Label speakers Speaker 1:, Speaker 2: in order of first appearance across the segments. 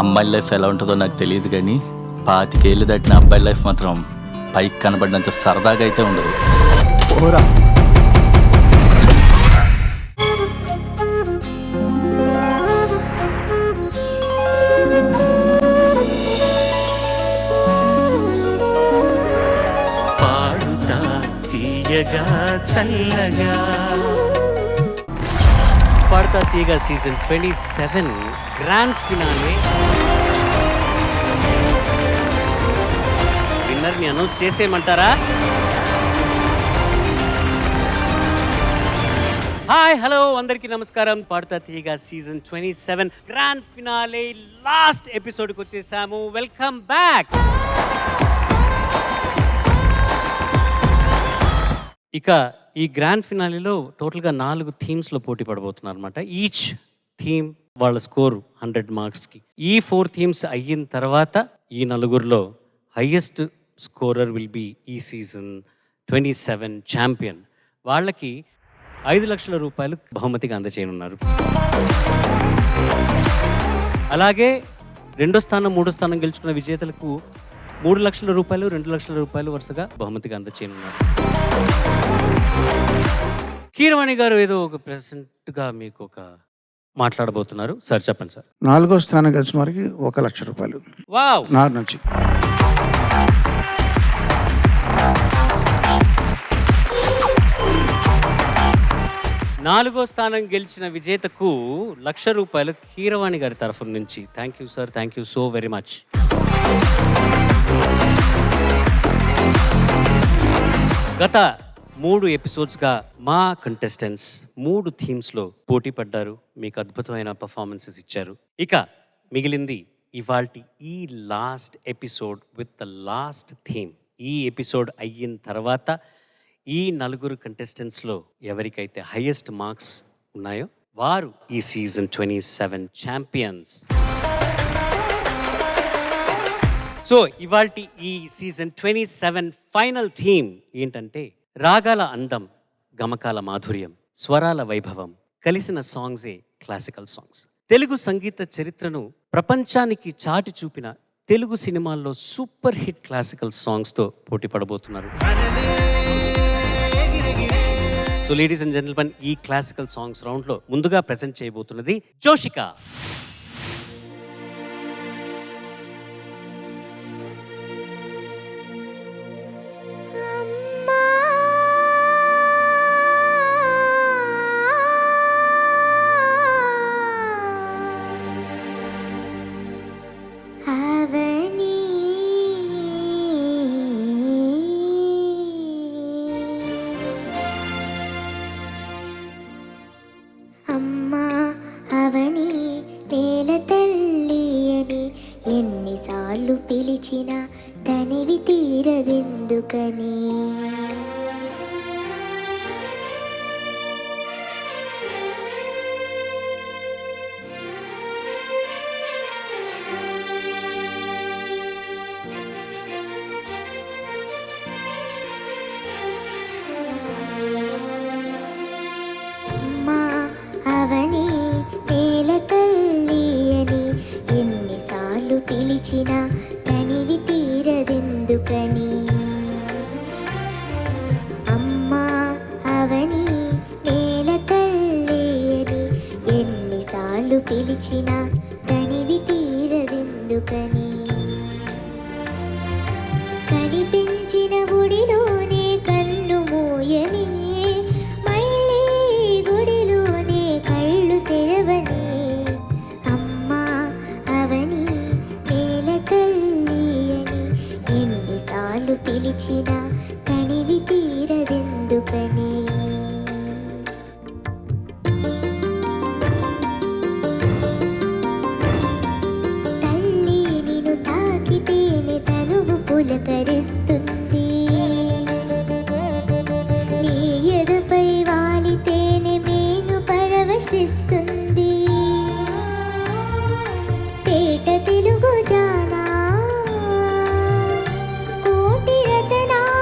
Speaker 1: అమ్మాయి లైఫ్ ఎలా ఉంటుందో నాకు తెలియదు కానీ 25 ఏళ్ళు దాటిన అబ్బాయి లైఫ్ మాత్రం పైకి కనబడినంత సరదాగా అయితే ఉండదు.
Speaker 2: ఓరా
Speaker 3: పాడుతా తీయగా చల్లగా
Speaker 4: Padutha Theeyaga season 27 grand finale విన్నర్ని అనౌన్స్ చేసేయమంటారా? హాయ్ హలో అందరికీ నమస్కారం. Padutha Theeyaga season 27 grand finale last ఎపిసోడ్కి వచ్చేసాము. Welcome back. ఇక ఈ గ్రాండ్ ఫినాలీలో టోటల్గా 4 థీమ్స్లో పోటీ పడబోతున్నారు అనమాట. ఈచ్ థీమ్ వాళ్ళ స్కోర్ 100 మార్క్స్కి. ఈ 4 థీమ్స్ అయిన తర్వాత ఈ నలుగురిలో హయ్యెస్ట్ స్కోరర్ విల్ బి ఈ సీజన్ 27 ఛాంపియన్. వాళ్ళకి 5 లక్షల రూపాయలు బహుమతిగా అందచేయనున్నారు. అలాగే 2వ స్థానం 3వ స్థానం గెలుచుకున్న విజేతలకు 3 లక్షల రూపాయలు 2 లక్షల రూపాయలు వరుసగా బహుమతిగా అందచేయనున్నారు. కీరవాణి గారు ఏదో ఒక ప్రెసెంట్గా మీకు ఒక మాట్లాడబోతున్నారు. సార్ చెప్పండి సార్.
Speaker 2: 4వ స్థానం గెలిచిన వారికి 1 లక్ష రూపాయలు
Speaker 4: వావ్.
Speaker 2: నా నుంచి.
Speaker 4: నాలుగో స్థానం గెలిచిన విజేతకు 1,00,000 రూపాయలు కీరవాణి గారి తరఫు నుంచి. Thank you sir, thank you so very much. గత 3 ఎపిసోడ్స్గా మా కంటెస్టెంట్స్ 3 థీమ్స్లో పోటీ పడ్డారు. మీకు అద్భుతమైన పర్ఫార్మెన్సెస్ ఇచ్చారు. ఇక మిగిలింది ఇవాల్టి ఈ last episode with the last theme. ఈ ఎపిసోడ్ అయిన తర్వాత ఈ 4 కంటెస్టెంట్స్లో ఎవరికైతే హైయెస్ట్ మార్క్స్ ఉన్నాయో వారు ఈ సీజన్ 27 ఛాంపియన్స్. సో ఇవాల్టి ఈ సీజన్ 27 ఫైనల్ థీమ్ ఏంటంటే రాగాల అందం, గమకాల మాధుర్యం, స్వరాల వైభవం కలిసిన సాంగ్సే క్లాసికల్ సాంగ్స్. తెలుగు సంగీత చరిత్రను ప్రపంచానికి చాటి చూపిన తెలుగు సినిమాల్లో సూపర్ హిట్ క్లాసికల్ సాంగ్స్తో పోటీ పడబోతున్నారు. సో లేడీస్ అండ్ జెంటిల్మెన్, ఈ క్లాసికల్ సాంగ్స్ రౌండ్లో ముందుగా ప్రెజెంట్ చేయబోతున్నది జోషిక.
Speaker 5: ఎన్నిసార్లు పిలిచినా తనివి తీరదెందుకని, అమ్మా అవని నేల తల్లి అని ఎన్నిసార్లు పిలిచినా తనివి తీరదెందుకని, అమ్మా అవని నేల తల్లి అని ఎన్నిసార్లు పిలిచినా తనివి తీరదెందుకని, కనిపించిన గుడిలోనే కన్ను మూయని మళ్ళీ గుడిలోనే కళ్ళు తెరవని, అమ్మా అవని నేల తల్లి అని ఎన్నిసార్లు పిలిచినా తనివి తీరదెందుకని. తల్లి నిన్ను తాకితేనే తనువు పులకరిస్తుంది, నీ ఎదపై వాలితేనే మేను పరవశిస్తుంది, తేట తెలుగు జానా కోటి రతనాల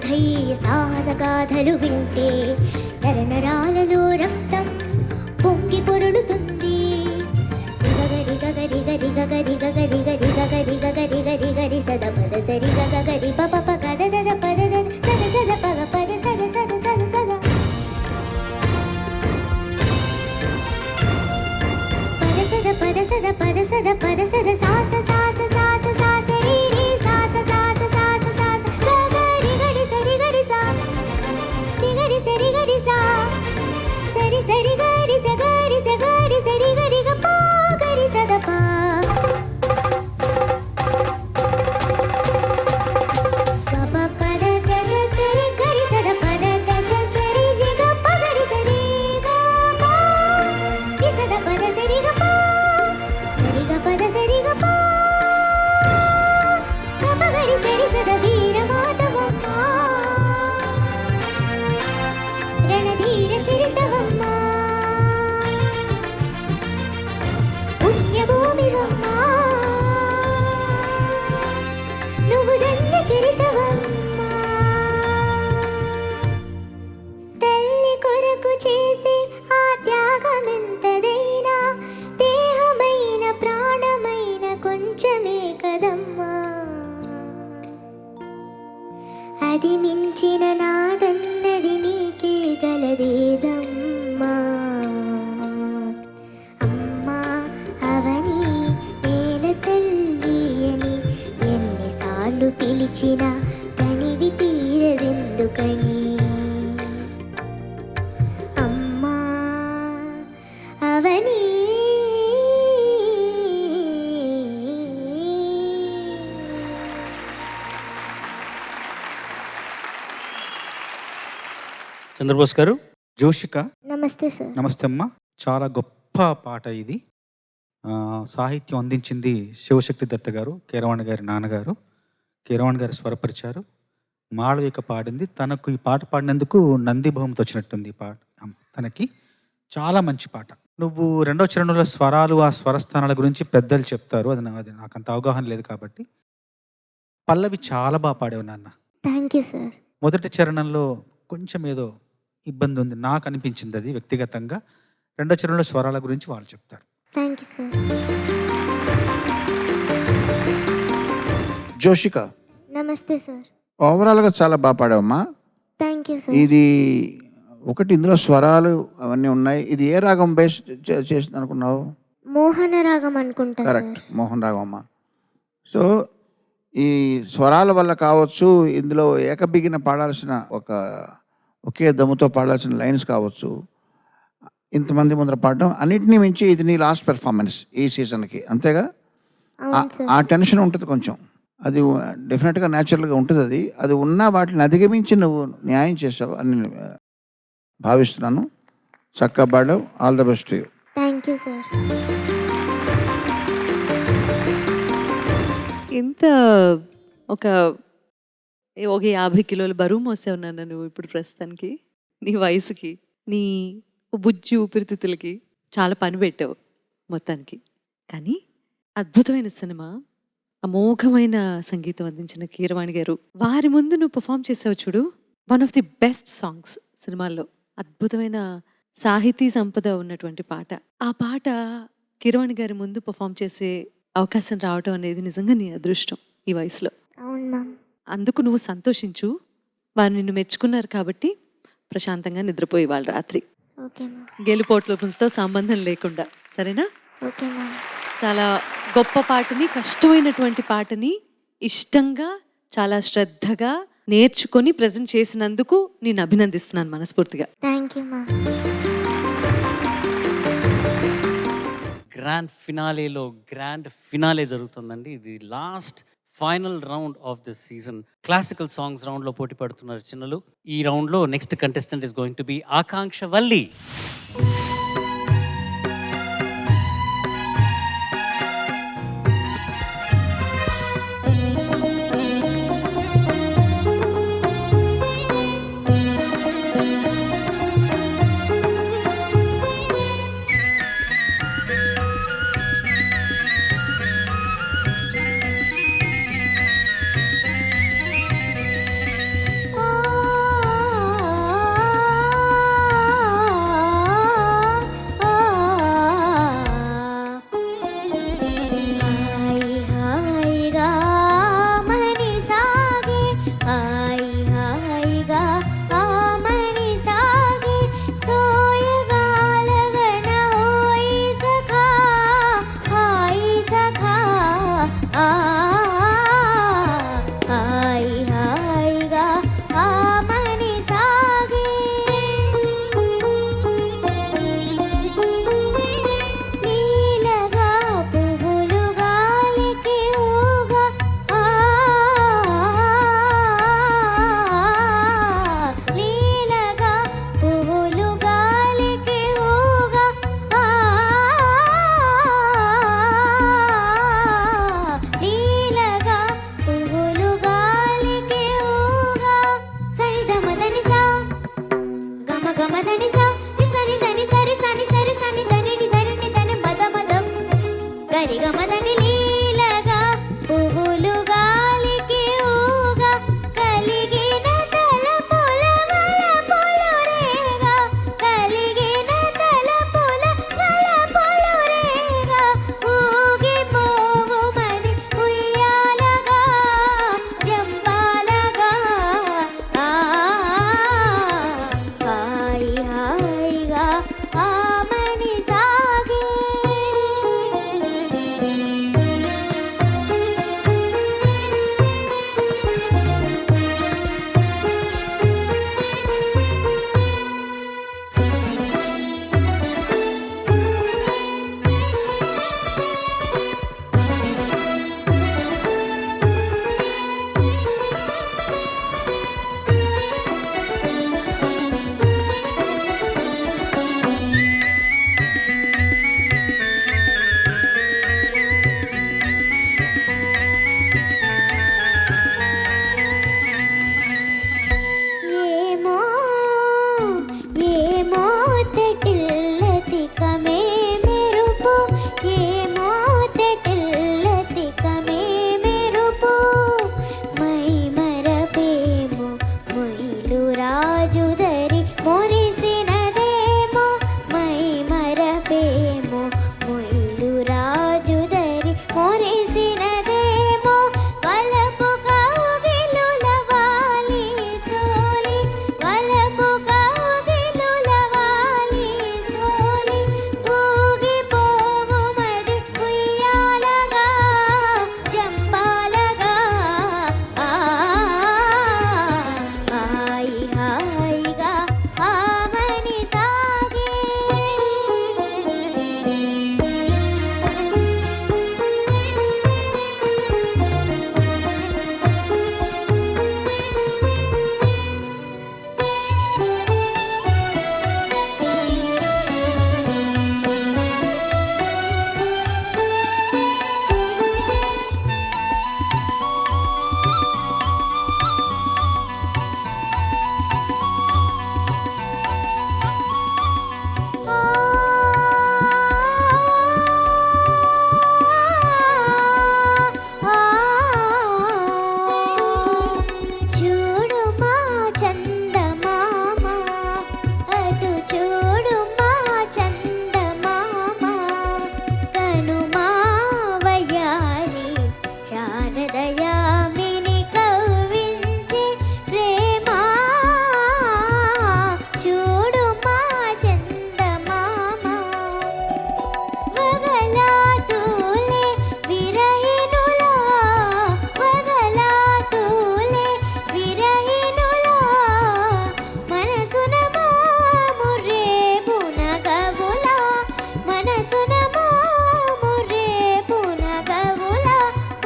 Speaker 5: ధైర్య సాహస గాథలు వింటే నరనరాలలో రక్తం పొంగి పొరుడుతుంది. గగరి గగరి గరి గగరి గగరి గరి గగరి గగరి గరి గరి సద పద సరి గగరి పప పగ దద పద దద సద సద పగ పద సద సద సద సద పద సద పద సద పద సద సాస సాస సాస సాస రి రి సాస సాస సాస సాస గగరి గరి సరి గరి సా రి గరి సరి గరి సా సరి సరి గరి స గరి స గరి సరి గరి గ పా గరి సద పా గ ప పద దస సరి గరి సద పద దస సరి రి గ ప గరి సరి గ పా రి సద పద సరి గ పా సరి గ పద సరి గ పా గ ప గరి సరి సద వీర మాధవమ్మ రణధీర చరితవమ్మ పుణ్యభూమివమ్మ నువ్వు ధన్య చరితవమ్మ తల్లి కొరకు చేసే ఆ త్యాగమెంతదైనా దేహమైన ప్రాణమైన కొంచెమే కదమ్మా అది మించిన నాదన్నది నీకే గలదేదమ్మా అమ్మా అవని నేల తల్లి అని ఎన్నిసార్లు పిలిచిన తనివి తీరదెందుకని అమ్మా అవని
Speaker 4: చంద్రబోస్ గారు.
Speaker 6: జోషిక
Speaker 5: నమస్తే సార్.
Speaker 6: నమస్తే అమ్మ. చాలా గొప్ప పాట ఇది. సాహిత్యం అందించింది శివశక్తి దత్త గారు, కీరవాణి గారి నాన్నగారు. కీరవాణి గారు స్వరపరిచారు, మాళవిక పాడింది. తనకు ఈ పాట పాడినందుకు నంది బహుమతి వచ్చినట్టుంది ఈ పాట తనకి. చాలా మంచి పాట. నువ్వు రెండో చరణంలో స్వరాలు, ఆ స్వరస్థానాల గురించి పెద్దలు చెప్తారు, అది నాకు అంత అవగాహన లేదు కాబట్టి. పల్లవి చాలా బాగా పాడావు నాన్న.
Speaker 5: Thank you sir.
Speaker 6: మొదటి చరణంలో కొంచెం ఏదో ఇబ్బంది ఉంది నాకు అనిపించింది, అది వ్యక్తిగతంగా. రెండో చరణంలో స్వరాల గురించి వాళ్ళు చెప్తారు.
Speaker 5: Thank you sir.
Speaker 2: జోషిక,
Speaker 5: నమస్తే సార్.
Speaker 2: ఓవరాల్గా చాలా బాగా పాడావమ్మా.
Speaker 5: Thank you sir.
Speaker 2: ఇది ఒకటి, ఇందులో స్వరాలు అవన్నీ ఉన్నాయి. ఇది ఏ రాగం బేస్ చేసింది అనుకున్నావు?
Speaker 5: మోహన రాగం అనుకుంటా సార్.
Speaker 2: కరెక్ట్, మోహన్ రాగం అమ్మ. సో ఈ స్వరాల వల్ల కావచ్చు, ఇందులో ఏకబిగిన పాడాల్సిన ఒకే దమ్ముతో పాడాల్సిన లైన్స్ కావచ్చు, ఇంతమంది ముందర పాడడం, అన్నిటినీ మించి ఇది నీ లాస్ట్ పెర్ఫార్మెన్స్ ఈ సీజన్కి, అంతేగా?
Speaker 5: అవును సార్.
Speaker 2: ఆ టెన్షన్ ఉంటుంది కొంచెం, అది డెఫినెట్గా న్యాచురల్గా ఉంటుంది. అది ఉన్న వాటిని అధిగమించి నువ్వు న్యాయం చేసావు అని భావిస్తున్నాను. చక్కగా పాడావు. All the best you.
Speaker 5: Thank you sir.
Speaker 7: ఇంత ఒక 50 కిలోల బరువు మోసావు నాన్న నువ్వు ఇప్పుడు ప్రస్తుతానికి. నీ వయసుకి, నీ బుజ్జి ఊపిరితిత్తులకి చాలా పని పెట్టావు మొత్తానికి. కానీ అద్భుతమైన సినిమా, అమోఘమైన సంగీతం అందించిన కీరవాణి గారు, వారి ముందు నువ్వు పర్ఫామ్ చేసావు చూడు. One of the best songs సినిమాల్లో. అద్భుతమైన సాహితీ సంపద ఉన్నటువంటి పాట. ఆ పాట కీరవాణి గారి ముందు పర్ఫామ్ చేసే అవకాశం రావటం అనేది నిజంగా నీ అదృష్టం ఈ వయసులో.
Speaker 5: అవును మ్యామ్.
Speaker 7: అందుకు నువ్వు సంతోషించు. వారు నిన్ను మెచ్చుకున్నారు కాబట్టి ప్రశాంతంగా నిద్రపోయి వాళ్ళ రాత్రి.
Speaker 5: Okay ma'am.
Speaker 7: గెలుపోట్లతో సంబంధం లేకుండా, సరేనా?
Speaker 5: Okay ma'am.
Speaker 7: చాలా గొప్ప పాటని, కష్టమైనటువంటి పాటని ఇష్టంగా, చాలా శ్రద్ధగా నేర్చుకొని ప్రజెంట్ చేసినందుకు నేను అభినందిస్తున్నాను మనస్ఫూర్తిగా.
Speaker 5: Thank you ma'am.
Speaker 4: గ్రాండ్ ఫినాలేలో గ్రాండ్ ఫినాలే జరుగుతుందండి. ఇది last final round of this season. Classical songs రౌండ్లో పోటీ పడుతున్నారు చిన్నలు. ఈ రౌండ్లో next contestant is going to be Akanksha Valli.
Speaker 5: ఓ గమదని సా సని దని సరి సని సరి సని దని దని దని మద మదం గరి గమదని లీలగా పువ్వులు గాలికి ఊగా కలిగిన తలపుల వలపులు రేగా కలిగిన తలపుల వలపులు రేగా ఊగిపోవు మది ఉయ్యాలగా జంపాలగా హాయి హాయిగా ఆమని సాగే ఏమో ఏమో తెటిల్లతికమే మెరుపు ఏమో తెటిల్లతికమే మెరుపు మై మరపేమో మొయిలు రాజుదరి మొరిసినదేమో మై మరపేమో మొయిలు రాజుదరి మొరిసినదేమో వలపు కౌగిలుల వాలి సోలి వలపు కౌగిలుల వాలి సోలి ఊగిపోవు మది ఉయ్యాలగా జంపాలగా హాయి హాయిగా ఆమని సాగే చూడు మా చందమామ అటు చూడు మా చందమామ కనుమా వయ్యారి శారదయామిని కవ్వించి ప్రేమ చూడు మా చందమామ వగలాతులే విరహినులా వగలాతులే విరహినులా మనసున మామురే పునగవులా మనసున మామురే పునగవులా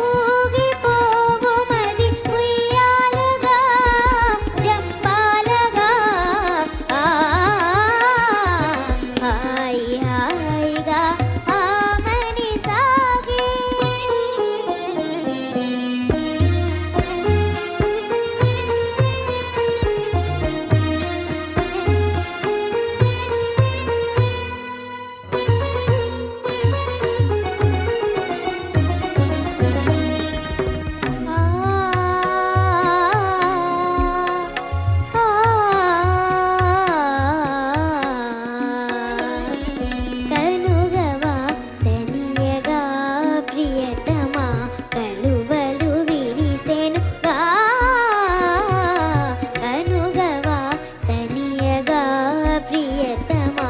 Speaker 5: ఊగిపోవు మది ఉయ్యాలగా జంపాలగా హాయి హాయిగా ఆమని సాగే కనుగవా తనియగా ప్రియతమా కలువలు విరిసెనుగా కనుగవా తనియగా ప్రియతమా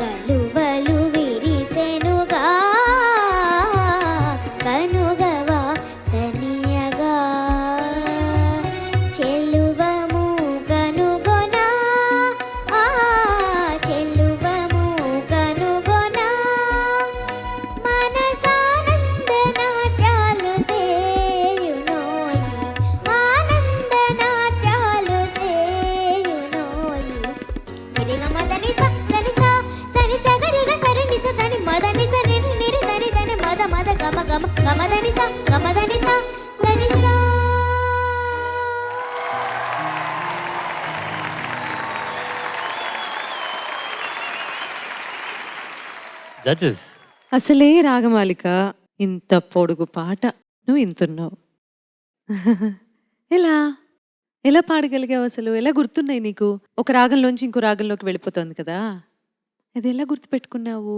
Speaker 5: కలువలు విరిసెనుగా కనుగవా తనియగా చెల్లువము కనుగొనా చెల్లువము కనుగొనా మనసానంద నాట్యాలు సేయునోయి ఆనంద నాట్యాలు సేయునోయి గరిగ మదని స దని సా సని స గరిగ సరి నిస దని మదని స నిరి నిరి దని దని మద మద గమ గమ గమదని స గమదని స దని సా
Speaker 4: జడ్జెస్.
Speaker 7: అసలే రాగమాలిక, ఇంత పొడుగు పాట, నువ్వు ఇంతున్నావు. ఎలా ఎలా పాడగలిగావు అసలు? ఎలా గుర్తున్నాయి నీకు? ఒక రాగంలోంచి ఇంకో రాగంలోకి వెళ్ళిపోతుంది కదా, అది ఎలా గుర్తుపెట్టుకున్నావు?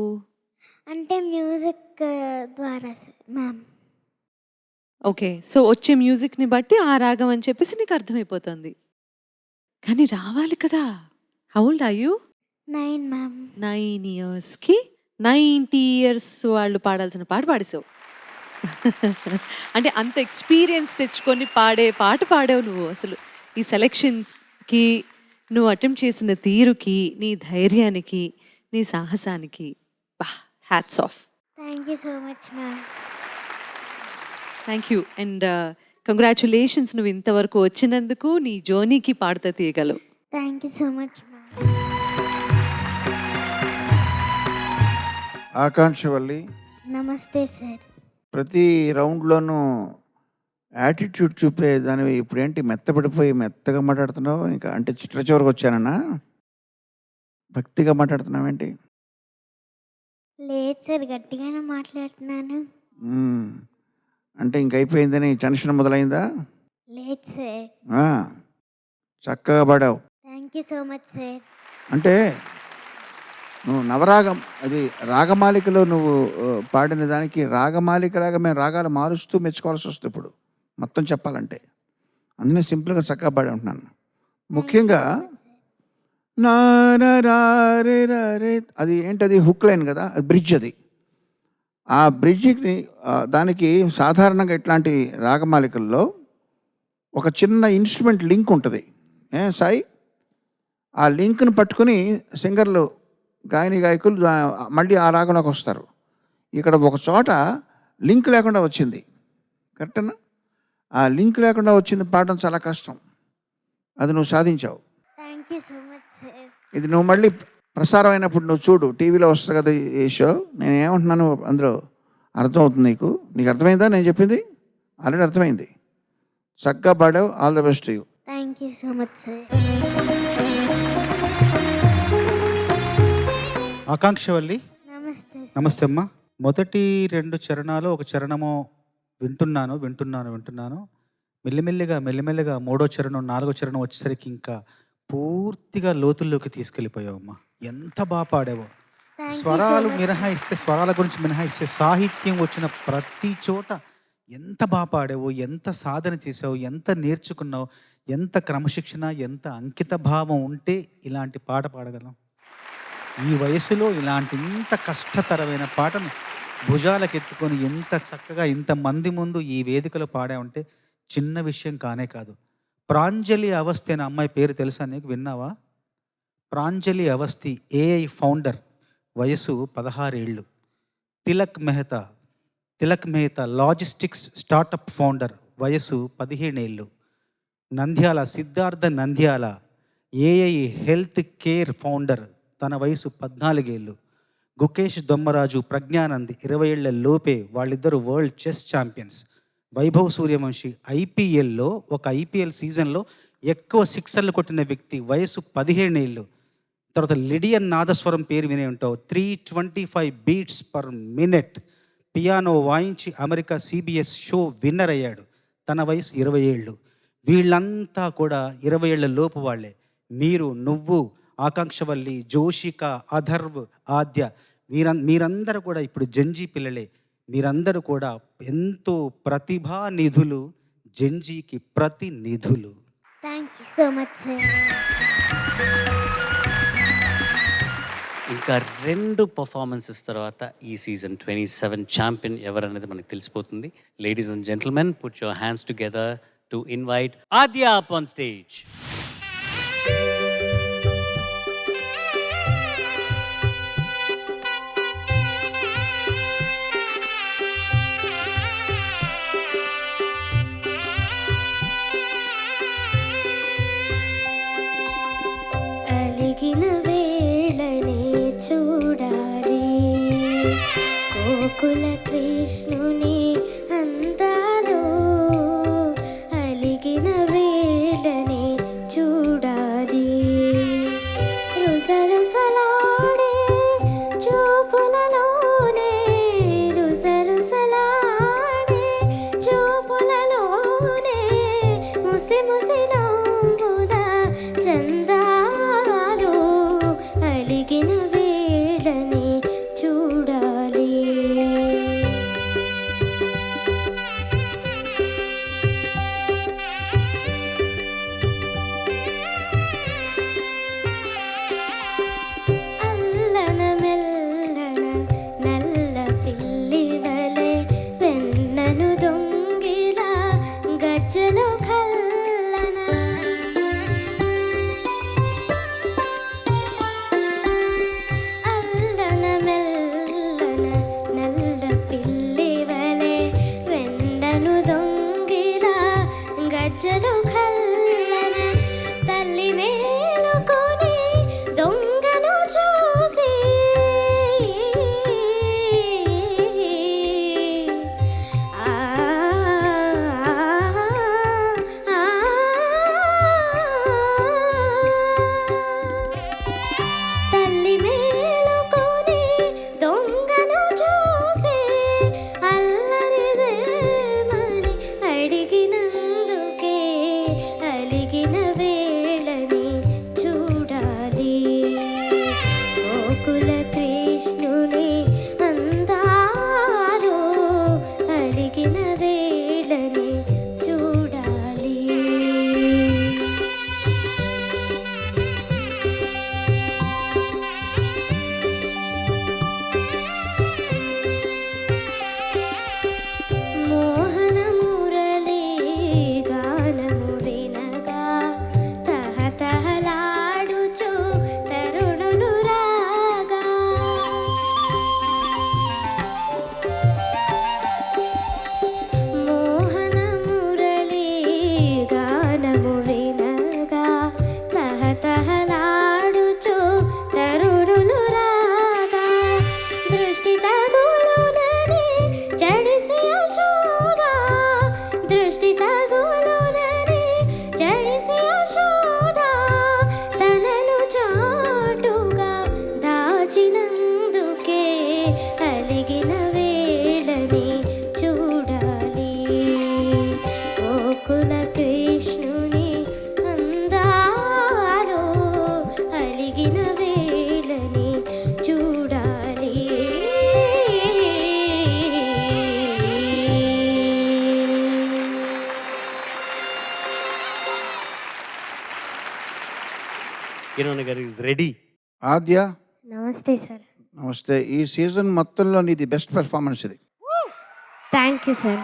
Speaker 5: అంటే మ్యూజిక్ ద్వారా మ్యామ్.
Speaker 7: ఓకే, సో వచ్చే మ్యూజిక్ని బట్టి ఆ రాగం అని చెప్పేసి నీకు అర్థమైపోతుంది. కానీ రావాలి కదా. How old are you?
Speaker 5: 9 ma'am.
Speaker 7: 9 ఇయర్స్కి 90 ఇయర్స్ వాళ్ళు పాడాల్సిన పాట పాడేసావు. అంటే అంత ఎక్స్పీరియన్స్ తెచ్చుకొని పాడే పాట పాడావు నువ్వు. అసలు ఈ సెలెక్షన్స్కి, నువ్వు అటెంప్ట్ చేసిన తీరుకి, నీ ధైర్యానికి, నీ సాహసానికి hats off.
Speaker 5: Thank you so much ma'am.
Speaker 7: Thank you and congratulations, నువ్వు ఇంతవరకు వచ్చినందుకు, నీ జర్నీకి పాడుతా తీయగలవు.
Speaker 5: Thank you so much ma'am.
Speaker 2: Akankshavalli,
Speaker 5: నమస్తే సార్.
Speaker 2: ప్రతి రౌండ్లోనూ యాటిట్యూడ్ చూపే దానివి ఇప్పుడేంటి మెత్తపడిపోయి మెత్తగా మాట్లాడుతున్నావు? ఇంకా అంటే చిట్ల చివరికి వచ్చానన్నా భక్తిగా మాట్లాడుతున్నావేంటి?
Speaker 5: లేదు సార్, గట్టిగానే మాట్లాడుతున్నాను.
Speaker 2: అంటే ఇంకైపోయిందని టెన్షన్ మొదలైందా?
Speaker 5: లేదు సార్.
Speaker 2: చక్కగా పాడావు.
Speaker 5: Thank you so much sir.
Speaker 2: అంటే నువ్వు నవరాగం, అది రాగమాలికలో నువ్వు పాడిన దానికి రాగమాలికలాగా మేము రాగాలు మారుస్తూ మెచ్చుకోవాల్సి వస్తుంది ఇప్పుడు మొత్తం చెప్పాలంటే. అందునే సింపుల్గా చక్కగా పాడి ఉంటున్నాను. ముఖ్యంగా నారే అది ఏంటది, హుక్ లైన్ కదా, అది బ్రిడ్జ్. అది ఆ బ్రిడ్జికి దానికి సాధారణంగా ఇట్లాంటి రాగమాలికల్లో ఒక చిన్న ఇన్స్ట్రుమెంట్ లింక్ ఉంటుంది సాయి. ఆ లింక్ను పట్టుకుని సింగర్లు, గాయకులు మళ్ళీ ఆ రాగంలోకి వస్తారు. ఇక్కడ ఒక చోట లింక్ లేకుండా వచ్చింది, కరెక్టేనా? ఆ లింక్ లేకుండా వచ్చింది పాడడం చాలా కష్టం. అది నువ్వు సాధించావు.
Speaker 5: Thank you so much sir.
Speaker 2: ఇది నువ్వు మళ్ళీ ప్రసారం అయినప్పుడు నువ్వు చూడు, టీవీలో వస్తుంది కదా ఈ షో. నేను ఏమంటున్నాను అందులో అర్థమవుతుంది నీకు. నీకు అర్థమైందా నేను చెప్పింది? ఆల్రెడీ అర్థమైంది. చక్కగా పాడావు. All the best you.
Speaker 5: Thank you so much sir.
Speaker 6: Akankshavalli,
Speaker 5: నమస్తే సార్.
Speaker 6: నమస్తే అమ్మా. మొదటి 2 చరణాలు, ఒక చరణము వింటున్నాను. మెల్లిమెల్లిగా 3వ చరణం 4వ చరణం వచ్చేసరికి ఇంకా పూర్తిగా లోతుల్లోకి తీసుకెళ్ళిపోయావమ్మా. ఎంత బాగా పాడావో. స్వరాలు మినహాయిస్తే, స్వరాల గురించి మినహాయిస్తే సాహిత్యం వచ్చిన ప్రతి చోట ఎంత బాగా పాడావు, ఎంత సాధన చేసావు, ఎంత నేర్చుకున్నావు, ఎంత క్రమశిక్షణ, ఎంత అంకిత భావం ఉంటే ఇలాంటి పాట పాడగలం. ఈ వయసులో ఇలాంటి ఇంత కష్టతరమైన పాటను భుజాలకెత్తుకొని ఎంత చక్కగా ఇంతమంది ముందు ఈ వేదికలో పాడావంటే చిన్న విషయం కానే కాదు. ప్రాంజలి అవస్థి అనే అమ్మాయి పేరు తెలుసా నీకు? విన్నావా? ప్రాంజలి అవస్థి ఏఐ ఫౌండర్, వయసు 16 ఏళ్ళు. Tilak Mehta logistics startup founder, వయసు 15 ఏళ్ళు. Siddhartha Nandyal AI health care founder, తన వయసు 14 ఏళ్ళు. గుకేష్ దొమ్మరాజు, ప్రజ్ఞానంద్ 20 ఏళ్ల లోపే, వాళ్ళిద్దరు world chess champions. Vaibhav Suryavanshi ఐపీఎల్లో, ఒక ఐపీఎల్ సీజన్లో ఎక్కువ సిక్సర్లు కొట్టిన వ్యక్తి, వయసు 15 ఏళ్ళు. తర్వాత లిడియన్ నాదస్వరం పేరు వినే ఉంటావు, 325 బీట్స్ పర్ మినిట్. పియానో వాయించి అమెరికా CBS షో విన్నర్ అయ్యాడు, తన వయసు 20 ఏళ్ళు. వీళ్ళంతా కూడా 20 ఏళ్ల లోపు వాళ్ళే. నువ్వు ఆకాంక్షవల్లి, జోషిక, అథర్వ్, ఆద్య, మీరందరూ కూడా ఇప్పుడు జంజీ పిల్లలే. మీరందరూ కూడా ఎంతో ప్రతిభా నిధులు, జంజీకి ప్రతినిధులు.
Speaker 5: Thank you so much sir.
Speaker 4: ఇంకా 2 పర్ఫార్మెన్సెస్ తర్వాత ఈ సీజన్ 27 ఛాంపియన్ ఎవరనేది మనకు తెలిసిపోతుంది. Ladies and gentlemen, put your hands together to invite Aadya up on stage.
Speaker 5: అలిగిన వేళనే చూడాలి గోకుల కృష్ణుని అందాలు, అలిగిన వేళనే చూడాలి రుసరుసలాడే చూపులలో అలిగిన వేళని చూడాలి. అల్లన మెల్లన నల్ల పిల్లి వలె వెన్నను దొంగిలా గజ్జలో కల్లన. అల్లన మెల్లన నల్ల పిల్లి వలె వెన్నను దొంగిలా గజ్జలో కల్లన. తల్లి మేలుకొని దొంగను చూసి ఆ తల్లి మేలుకొని దొంగను చూసి అల్లరిదేమని అడిగినందుకే అలిగిన వేళని చూడాలి. గోకుల కృష్ణుని అందాలో అలిగిన వేళని చూడాలి. మోహన మురళి గానము వినగా తహతహలాడుచు తరుణులు రాగా. మోహన మురళి గానము వినగా తహతహలాడుచు తరుణులు రాగా. దృష్టి తగులునని జడిసి యశోద, దృష్టి తగులునని జడిసి యశోద తనను చాటుగా దాచినందుకే అలిగిన వేళని చూడాలి. గోకుల కృష్ణుని అందాలో అలిగిన వేళని చూడాలి.
Speaker 4: కిరణ్ గారు ఇస్ రెడీ.
Speaker 2: ఆద్య,
Speaker 5: నమస్తే సార్.
Speaker 2: నమస్తే. ఈ సీజన్ మొత్తంలో నీది బెస్ట్ పెర్ఫార్మెన్స్ ఇది.
Speaker 5: Thank you sir.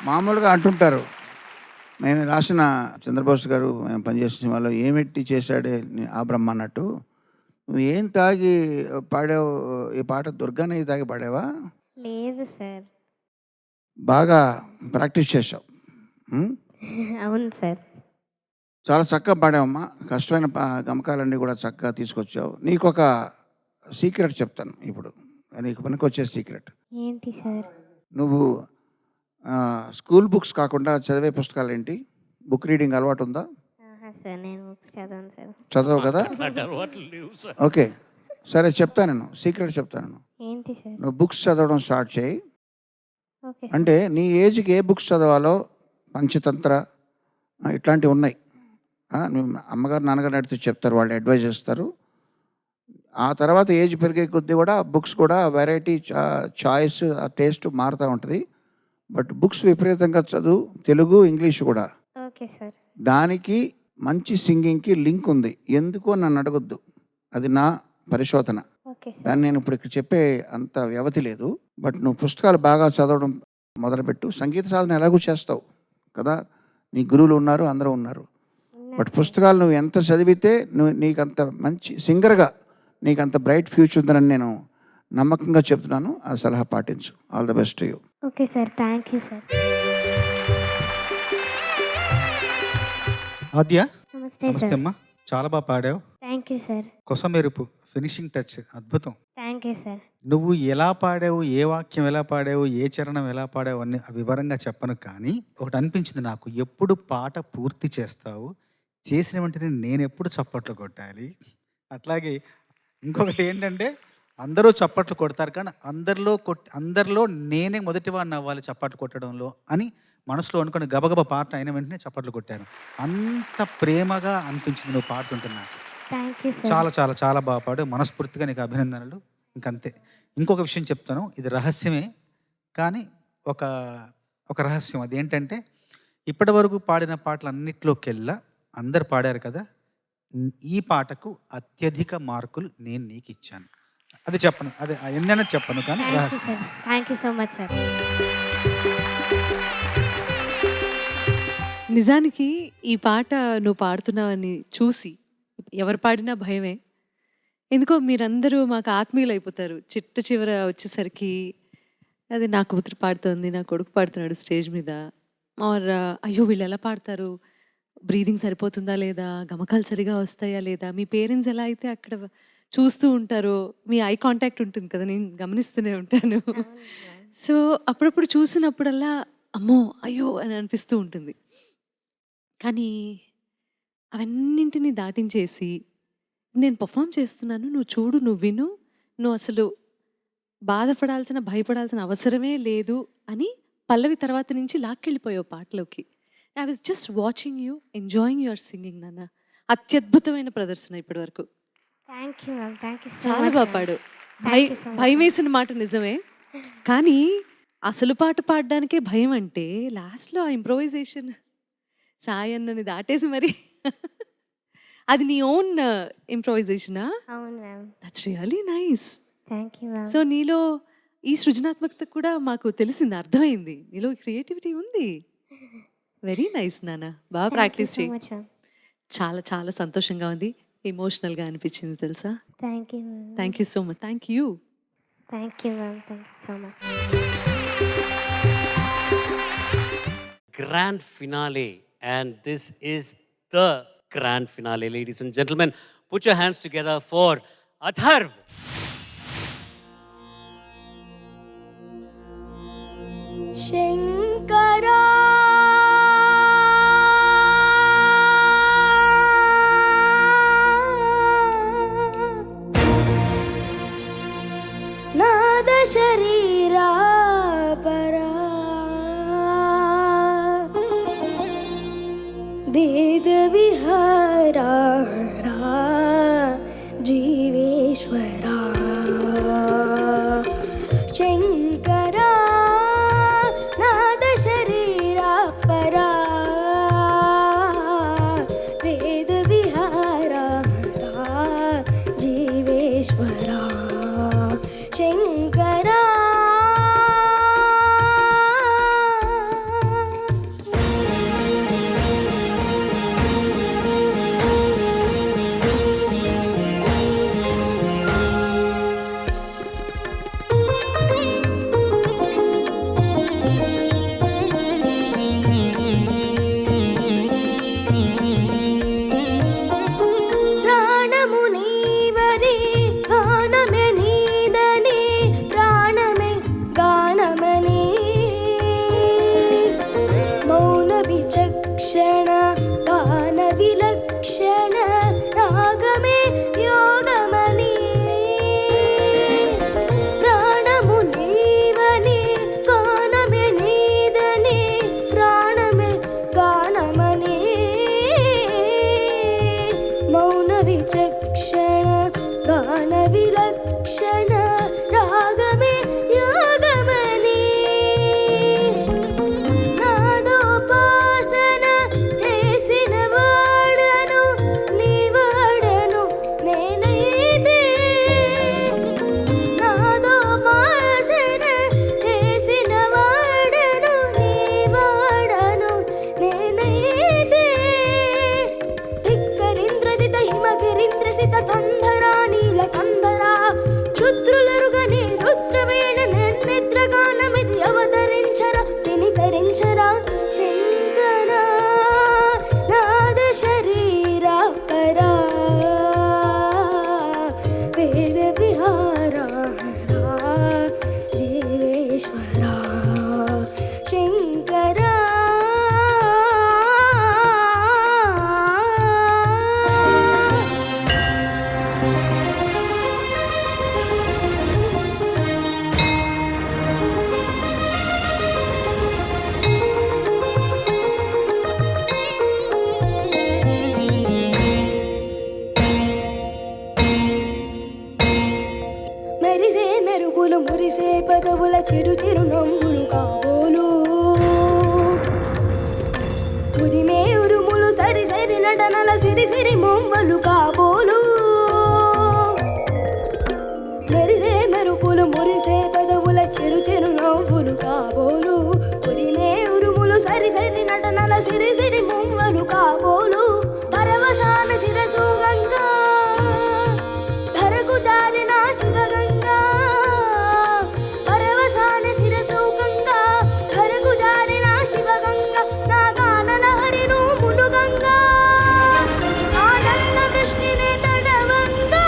Speaker 2: మామూలుగా అంటుంటారు, మేము రాసిన చంద్రబోస్ గారు మేము పనిచేసిన సినిమాలో ఏమెట్టి చేశాడే ఆ బ్రహ్మ అన్నట్టు, నువ్వు ఏం తాగి పాడావు ఈ పాట? దుర్గానే తాగి పాడావా?
Speaker 5: లేదు సార్.
Speaker 2: బాగా ప్రాక్టీస్ చేసావు.
Speaker 5: అవును సార్.
Speaker 2: చాలా చక్కగా పాడావమ్మా. కష్టమైన గమకాలన్నీ కూడా చక్కగా తీసుకొచ్చావు. నీకు ఒక సీక్రెట్ చెప్తాను ఇప్పుడు, నీకు పనికొచ్చే సీక్రెట్.
Speaker 5: ఏంటి సార్?
Speaker 2: నువ్వు స్కూల్ బుక్స్ కాకుండా చదివే పుస్తకాలు ఏంటి? బుక్ రీడింగ్ అలవాటు ఉందా?
Speaker 5: సార్ నేను బుక్స్ చదవను సార్.
Speaker 2: చదవవు కదా? ఓకే, సరే చెప్తాను, నేను సీక్రెట్ చెప్తాను.
Speaker 5: ఏంటి సార్?
Speaker 2: నువ్వు బుక్స్ చదవడం స్టార్ట్ చేయి.
Speaker 5: ఓకే.
Speaker 2: అంటే నీ ఏజ్కి ఏ బుక్స్ చదవాలో, పంచతంత్ర ఇట్లాంటివి ఉన్నాయి. నువ్వు అమ్మగారు నాన్నగారు అడిగితే చెప్తారు, వాళ్ళు అడ్వైజ్ చేస్తారు. ఆ తర్వాత ఏజ్ పెరిగే కొద్దీ కూడా బుక్స్ కూడా వెరైటీ, చాయిస్, టేస్ట్ మారుతూ ఉంటుంది. బట్ బుక్స్ విపరీతంగా చదువు, తెలుగు ఇంగ్లీషు కూడా.
Speaker 5: Okay sir.
Speaker 2: దానికి మంచి సింగింగ్కి లింక్ ఉంది. ఎందుకో నన్ను అడగొద్దు, అది నా పరిశోధన.
Speaker 5: Okay sir.
Speaker 2: దాన్ని నేను ఇప్పుడు ఇక్కడ చెప్పే అంత వ్యవధి లేదు. బట్ నువ్వు పుస్తకాలు బాగా చదవడం మొదలుపెట్టు. సంగీత సాధన ఎలాగూ చేస్తావు కదా, నీ గురువులు ఉన్నారు, అందరూ ఉన్నారు. బట్ పుస్తకాలు నువ్వు ఎంత చదివితే నీకంత మంచి సింగర్గా నీకంత బ్రైట్ ఫ్యూచర్ ఉందని నేను నమ్మకంగా చెప్తున్నాను. ఆ సలహా పాటించు. All the best to you.
Speaker 5: Okay sir. Thank you sir.
Speaker 6: Aadya,
Speaker 5: నమస్తే
Speaker 6: నమస్తే
Speaker 5: సార్.
Speaker 6: అమ్మా. చాలా బాగా పాడావు.
Speaker 5: Thank you sir.
Speaker 6: కొసమెరుపు, ఫినిషింగ్ టచ్ అద్భుతం.
Speaker 5: Thank you sir.
Speaker 6: నువ్వు ఎలా పాడావు, ఏ వాక్యం ఎలా పాడావు, ఏ చరణం ఎలా పాడావు అని వివరంగా చెప్పను, కానీ ఒకటి అనిపించింది నాకు, ఎప్పుడు పాట పూర్తి చేస్తావు, చేసిన వెంటనే నేను ఎప్పుడు చప్పట్లు కొట్టాలి. అట్లాగే ఇంకొకటి ఏంటంటే, అందరూ చప్పట్లు కొడతారు కానీ అందరిలో నేనే మొదటివాడిని అవ్వాలి చప్పట్లు కొట్టడంలో అని మనసులో అనుకుని గబగబా పాట అయిన వెంటనే చప్పట్లు కొట్టాను. అంత ప్రేమగా అనిపించింది నువ్వు పాడుతుంటున్నా.
Speaker 5: Thank you sir.
Speaker 6: చాలా చాలా చాలా బాగా పాడు. మనస్ఫూర్తిగా నీకు అభినందనలు. ఇంకంతే. ఇంకొక విషయం చెప్తాను, ఇది రహస్యమే కానీ ఒక ఒక రహస్యం. అదేంటంటే ఇప్పటి వరకు పాడిన పాటలన్నిట్లోకెల్లా అందరు పాడారు కదా, ఈ పాటకు అత్యధిక మార్కులు నేను నీకు ఇచ్చాను. అది చెప్పను, అదే ఎన్నైనా చెప్పను కానీ
Speaker 5: థ్యాంక్ యూ
Speaker 6: రహస్యం.
Speaker 5: Sir. Thank you so much sir.
Speaker 7: నిజానికి ఈ పాట నువ్వు పాడుతున్నావని చూసి ఎవరు పాడినా భయమే. ఎందుకో మీరందరూ మాకు ఆత్మీయులు అయిపోతారు. చిట్ట చివర వచ్చేసరికి అది నా కూతురు పాడుతుంది, నా కొడుకు పాడుతున్నాడు స్టేజ్ మీద, ఆర్ అయ్యో వీళ్ళు ఎలా పాడతారు, బ్రీదింగ్ సరిపోతుందా లేదా, గమకాలు సరిగా వస్తాయా లేదా, మీ పేరెంట్స్ ఎలా అయితే అక్కడ చూస్తూ ఉంటారో, మీ ఐ కాంటాక్ట్ ఉంటుంది కదా, నేను గమనిస్తూనే ఉంటాను. సో అప్పుడప్పుడు చూసినప్పుడల్లా అమ్మో అయ్యో అని అనిపిస్తూ ఉంటుంది. కానీ అవన్నింటినీ దాటించేసి నేను పర్ఫామ్ చేస్తున్నాను, నువ్వు చూడు, నువ్వు విను, నువ్వు అసలు బాధపడాల్సిన భయపడాల్సిన అవసరమే లేదు అని పల్లవి తర్వాత నుంచి లాక్కెళ్ళిపోయావు పాటలోకి. I was just watching you, enjoying your singing నాన్న. అత్యద్భుతమైన ప్రదర్శన ఇప్పటి వరకు.
Speaker 5: Thank you ma'am. Thank you so
Speaker 7: చాలా
Speaker 5: మచ్.
Speaker 7: బాగా పాడు.
Speaker 5: Thank you so much.
Speaker 7: భయం వేసిన మాట నిజమే, కానీ అసలు పాట పాడడానికే భయం అంటే లాస్ట్లో ఆ ఇంప్రొవైజేషన్ సాయి అన్నని దాటేసి మరి అది నీ ఓన్ ఇంప్రొవైజేషనా?
Speaker 5: అవును ma'am.
Speaker 7: That's really nice.
Speaker 5: Thank you ma'am.
Speaker 7: So నీలో ఈ సృజనాత్మకత కూడా మాకు తెలిసింది, అర్థమైంది, నీలో క్రియేటివిటీ ఉంది. వెరీ నైస్ నాన్న, బాగా ప్రాక్టీస్ చేయి. చాలా చాలా సంతోషంగా ఉంది, ఎమోషనల్గా అనిపించింది తెలుసా.
Speaker 5: Thank you ma'am.
Speaker 7: Thank you so much. Thank you.
Speaker 5: Thank you ma'am. Thank you so much.
Speaker 4: Grand finale, and this is the grand finale, ladies and gentlemen. Put your hands together for Atharv.
Speaker 5: శంకరా నాద శరీరా పరా వేద విహారా జీవేశ్వరా శంకరా నాద శరీరా పరా వేద విహారా జీవేశ్వరా శంకరా ప్రాణము నీవరే గాన
Speaker 8: మెరుపులు మురిసే పెదవుల చిరు చిరు నవ్వులు కాబోలు ఉరిమే ఉరుములు సరి సరి నటనల సిరి సిరి మొంబలు కాబోలు మెరిసే మెరుపులు మురిసే పెదవుల చిరు చిరు నవ్వులు కాబోలు ఉరిమే ఉరుములు సరి సరి నటనల సిరి సిరి మొంబలు కాబోలు పరవశాన శిరసు గంగా ధరకు జారిన శివగంగా పరవశాన శిరసు గంగా ధరకు జారిన శివగంగా నా గానల హరిను మునుగంగా ఆనంద వృష్టిని తడవంగా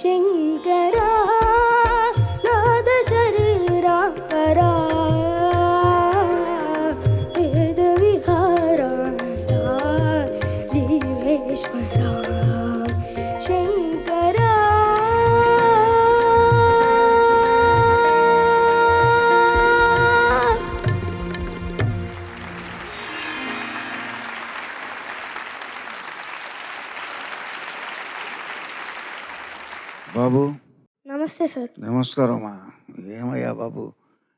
Speaker 8: శంకరా నాద శరీరా పరా వేద విహారా జీవేశ్వరా శంకరా
Speaker 2: బాబు
Speaker 8: నమస్తే సార్.
Speaker 2: నమస్కారం అమ్మా. ఏమయ్యా బాబు,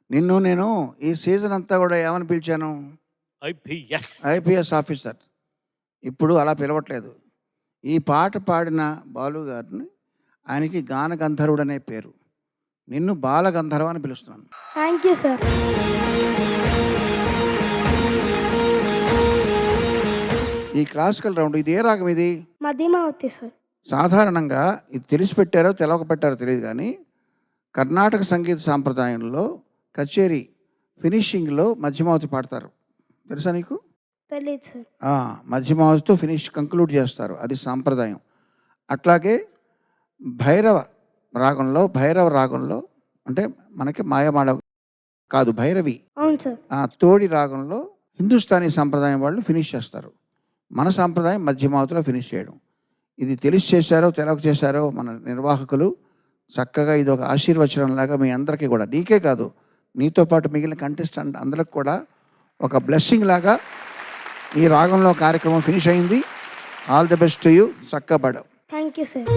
Speaker 2: నిన్ను నేను ఈ సీజన్ అంతా కూడా ఏమని పిలిచాను? IPS officer. ఇప్పుడు అలా పిలవట్లేదు. ఈ పాట పాడిన బాలు గారిని ఆయనకి గాన గంధర్వుడు అనే పేరు. నిన్ను బాల గంధర్వ అని పిలుస్తున్నాను.
Speaker 8: Thank you sir.
Speaker 2: ఈ క్లాసికల్ రౌండ్ ఇది ఏ రాగం ఇది?
Speaker 8: మధ్యమావతి సార్.
Speaker 2: సాధారణంగా ఇది తెలిసి పెట్టారో తెలవక పెట్టారో తెలియదు కానీ కర్ణాటక సంగీత సాంప్రదాయంలో కచేరీ ఫినిషింగ్లో మధ్యమావతి పాడతారు. తెలుసా నీకు?
Speaker 8: తెలియదు సార్.
Speaker 2: మధ్యమావతితో ఫినిష్ కంక్లూడ్ చేస్తారు, అది సాంప్రదాయం. అట్లాగే భైరవ రాగంలో అంటే మనకి మాయమాడ కాదు భైరవి,
Speaker 8: అవును సార్.
Speaker 2: తోడి రాగంలో హిందుస్థానీ సాంప్రదాయం వాళ్ళు ఫినిష్ చేస్తారు. మన సాంప్రదాయం మధ్యమావతిలో ఫినిష్ చేయడం. ఇది తెలిసి చేశారో తెలవక చేశారో మన నిర్వాహకులు చక్కగా ఇది ఒక ఆశీర్వచనం లాగా మీ అందరికీ కూడా, నీకే కాదు నీతో పాటు మిగిలిన కంటెస్టెంట్ అందరికి కూడా ఒక బ్లెస్సింగ్ లాగా ఈ రాగంలో కార్యక్రమం ఫినిష్ అయింది. All the best to you. చక్కబడవు.
Speaker 8: Thank you sir.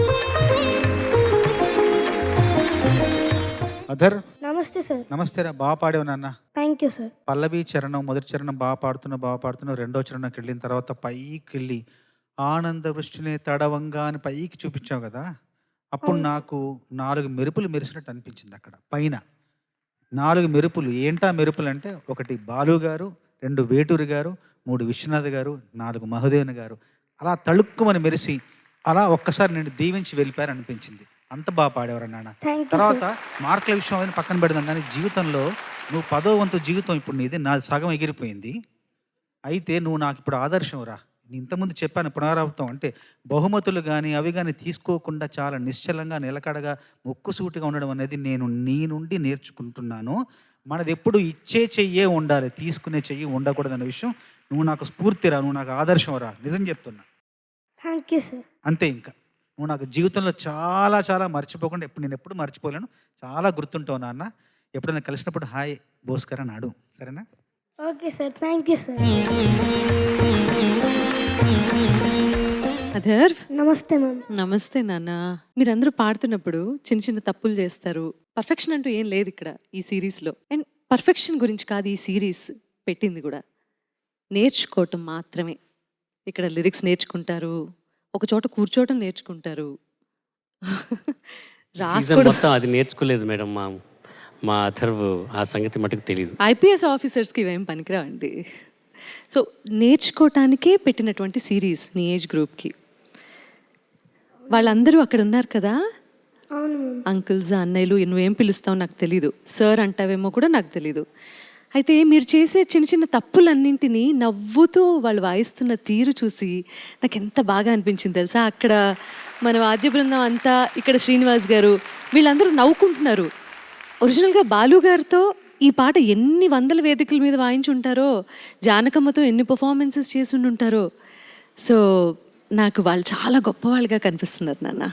Speaker 6: అధర్
Speaker 8: నమస్తే సార్.
Speaker 6: నమస్తే రా, బాగా పాడావు నాన్న.
Speaker 8: Thank you sir.
Speaker 6: పల్లవి చరణం మొదటి చరణం బాగా పాడుతున్నావు. రెండో చరణంకి వెళ్ళిన తర్వాత పైకి వెళ్ళి ఆనంద వృష్టిని తడవంగా అని పైకి చూపించావు కదా, అప్పుడు నాకు 4 మెరుపులు మెరిసినట్టు అనిపించింది. అక్కడ పైన 4 మెరుపులు. ఏంటా మెరుపులు అంటే, 1 బాలు గారు, 2 వేటూరి గారు, 3 విశ్వనాథ్ గారు, 4 మహదేవన్ గారు అలా తళుక్కుమని మెరిసి అలా ఒక్కసారి నేను దీవించి వెళ్ళిపోయారు అనిపించింది. అంత బాగా పాడేవారు నాన్న. తర్వాత మార్కుల విషయం అని పక్కన పెడదాం కానీ జీవితంలో నువ్వు 10వ వంతు జీవితం ఇప్పుడు నీది, నాది సగం ఎగిరిపోయింది. అయితే నువ్వు నాకు ఇప్పుడు ఆదర్శం రా. నేను ఇంతకుముందు చెప్పాను పునరావృతం అంటే బహుమతులు కానీ అవి కానీ తీసుకోకుండా చాలా నిశ్చలంగా నిలకడగా ముక్కుసూటిగా ఉండడం అనేది నేను నీ నుండి నేర్చుకుంటున్నాను. మనది ఎప్పుడు ఇచ్చే చెయ్యే ఉండాలి, తీసుకునే చెయ్యి ఉండకూడదన్న విషయం నువ్వు నాకు స్ఫూర్తిరా, నువ్వు నాకు ఆదర్శం రా. నిజం చెప్తున్నా.
Speaker 8: Thank you sir.
Speaker 6: అంతే. ఇంకా నువ్వు నాకు జీవితంలో చాలా చాలా మర్చిపోకుండా నేను ఎప్పుడు మర్చిపోలేను, చాలా గుర్తుంటావు నాన్న. ఎప్పుడైనా కలిసినప్పుడు హాయ్ బోస్కర్ అని అడుగు, సరేనా?
Speaker 8: Okay sir. Thank you sir.
Speaker 7: Adhar
Speaker 8: నమస్తే మ్యామ్.
Speaker 7: నమస్తే నాన్న. మీరందరూ పాడుతున్నప్పుడు చిన్న చిన్న తప్పులు చేస్తారు. పర్ఫెక్షన్ అంటూ ఏం లేదు ఇక్కడ ఈ సిరీస్లో. అండ్ పర్ఫెక్షన్ గురించి కాదు ఈ సిరీస్ పెట్టింది కూడా, నేర్చుకోవటం మాత్రమే. ఇక్కడ లిరిక్స్ నేర్చుకుంటారు, ఒక చోట కూర్చోవటం నేర్చుకుంటారు.
Speaker 4: మొత్తం అది నేర్చుకోలేదు మేడం. మా అథర్వ్ ఆ సంగతి మటుకు తెలియదు.
Speaker 7: ఐపీఎస్ ఆఫీసర్స్కి ఇవేం పనికిరావండి. సో నేర్చుకోవటానికే పెట్టినటువంటి సిరీస్ నీ ఏజ్ గ్రూప్కి. వాళ్ళందరూ అక్కడ ఉన్నారు కదా,
Speaker 8: అవును
Speaker 7: అంకుల్స్ అన్నయ్యలు, నువ్వేం పిలుస్తావు నాకు తెలీదు, సార్ అంటావేమో కూడా నాకు తెలీదు. అయితే మీరు చేసే చిన్న చిన్న తప్పులన్నింటినీ నవ్వుతూ వాళ్ళు వాయిస్తున్న తీరు చూసి నాకు ఎంత బాగా అనిపించింది తెలుసా. అక్కడ మన వాద్య బృందం అంతా, ఇక్కడ శ్రీనివాస్ గారు, వీళ్ళందరూ నవ్వుకుంటున్నారు. ఒరిజినల్గా బాలు గారితో ఈ పాట ఎన్ని వందల వేదికల మీద వాయించి ఉంటారో, జానకమ్మతో ఎన్ని పర్ఫార్మెన్సెస్ చేసి ఉంటారో. సో నాకు వాళ్ళు చాలా గొప్పవాళ్ళుగా కనిపిస్తున్నారు నాన్న.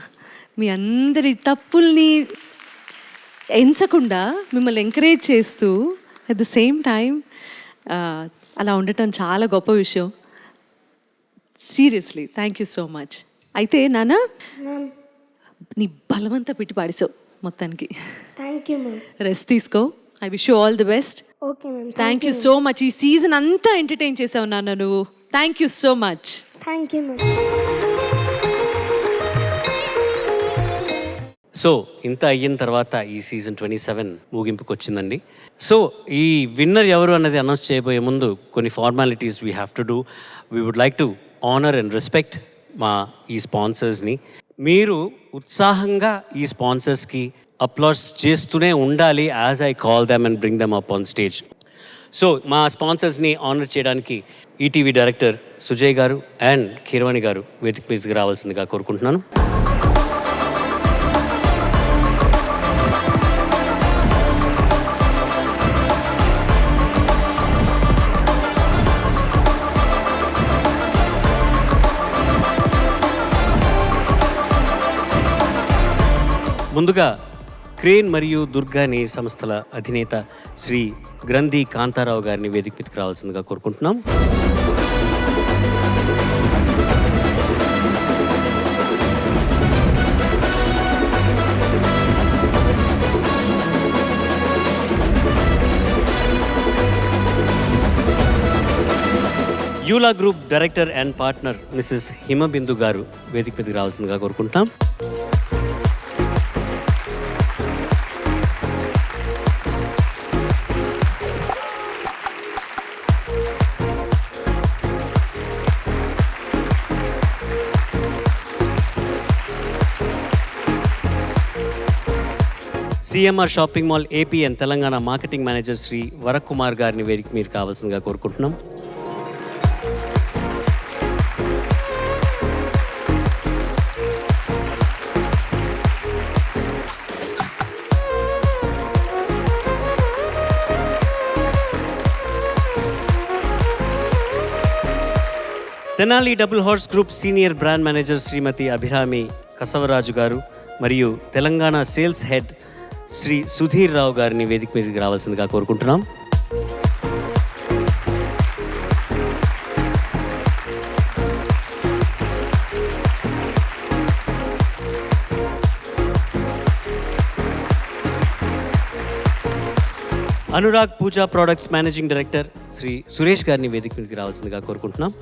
Speaker 7: మీ అందరి తప్పుల్ని ఎంచకుండా మిమ్మల్ని ఎంకరేజ్ చేస్తూ అట్ ద సేమ్ టైం అలా ఉండటం చాలా గొప్ప విషయం. Seriously thank you so much. అయితే నాన్న
Speaker 8: మ్యామ్
Speaker 7: నీ బలవంతా పెట్టి పాడేసావు మొత్తానికి.
Speaker 8: Thank you ma'am.
Speaker 7: రెస్ట్ తీసుకో. I wish you all the best.
Speaker 8: Okay ma'am.
Speaker 7: Thank you so much. ఈ సీజన్ అంతా ఎంటర్టైన్ చేసావు నాన్న నువ్వు. Thank you so much.
Speaker 8: Thank you ma'am.
Speaker 4: So ఇంత అయిన తర్వాత ఈ సీజన్ 27 ముగింపుకు వచ్చిందండి. సో ఈ విన్నర్ ఎవరు అన్నది అనౌన్స్ చేయబోయే ముందు కొన్ని formalities we have to do. We would like to honour and respect మా ఈ స్పాన్సర్స్ని. మీరు ఉత్సాహంగా ఈ స్పాన్సర్స్కి అప్లాస్ చేస్తూనే ఉండాలి as I call them and bring them up on stage. So మా స్పాన్సర్స్ని ఆనర్ చేయడానికి ఈటీవీ డైరెక్టర్ సుజయ్ గారు అండ్ కీరవాణి గారు వేదిక మీదకి రావాల్సిందిగా కోరుకుంటున్నాను. ముందుగా క్రేన్ మరియు దుర్గాని సంస్థల అధినేత శ్రీ గ్రంథి కాంతారావు గారిని వేదిక మీదకి రావాల్సిందిగా కోరుకుంటున్నాం. యూలా group director and partner Mrs Himabindu garu వేదిక మీదకి రావాల్సిందిగా కోరుకుంటున్నాం. CMR shopping mall AP and Telangana marketing manager Shri Varakumar గారిని వేదిక మీరు కావాల్సిందిగా కోరుకుంటున్నాం. Tenali double horse group senior brand manager Shrimati Abhirami Kasavaraju garu మరియు తెలంగాణ సేల్స్ హెడ్ శ్రీ సుధీర్ రావు గారిని వేదిక మీదకి రావాల్సిందిగా కోరుకుంటున్నాం. Anurag Pooja products managing director Shri Suresh గారిని వేదిక మీదకి రావాల్సిందిగా కోరుకుంటున్నాం.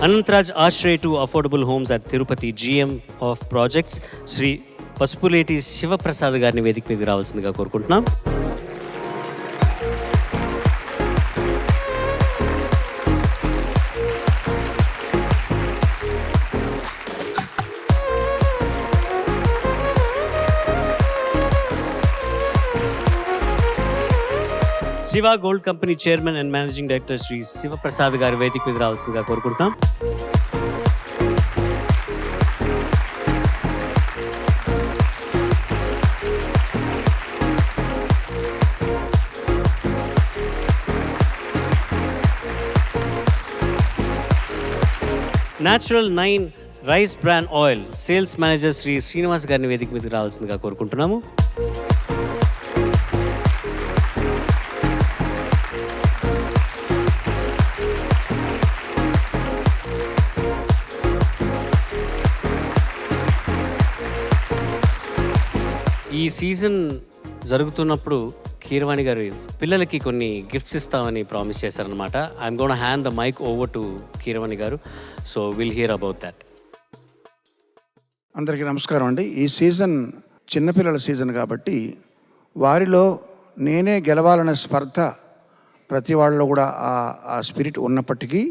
Speaker 4: Anantharaj Ashray to affordable homes at Tirupati GM of projects Shri Pasupuleti Shivaprasad గారిని వేదిక మీదకి రావాల్సిందిగా కోరుకుంటున్నాం. Shiva gold company chairman and managing director Shri Shivaprasad గారి వేదిక మీద రావాల్సిందిగా కోరుకుంటున్నాం. Natural 9 rice bran oil sales manager Shri Srinivas గారిని వేదిక మీదకి రావాల్సిందిగా కోరుకుంటున్నాము. ఈ సీజన్ జరుగుతున్నప్పుడు కీరవాణి గారు పిల్లలకి కొన్ని గిఫ్ట్స్ ఇస్తామని ప్రామిస్ చేశారనమాట. I'm gonna hand the mic over to Keeravani garu. So will hear about that.
Speaker 2: అందరికీ నమస్కారం అండి. ఈ సీజన్ చిన్నపిల్లల సీజన్ కాబట్టి వారిలో నేనే గెలవాలనే స్పర్ధ ప్రతి వాళ్ళలో కూడా ఆ స్పిరిట్ ఉన్నప్పటికీ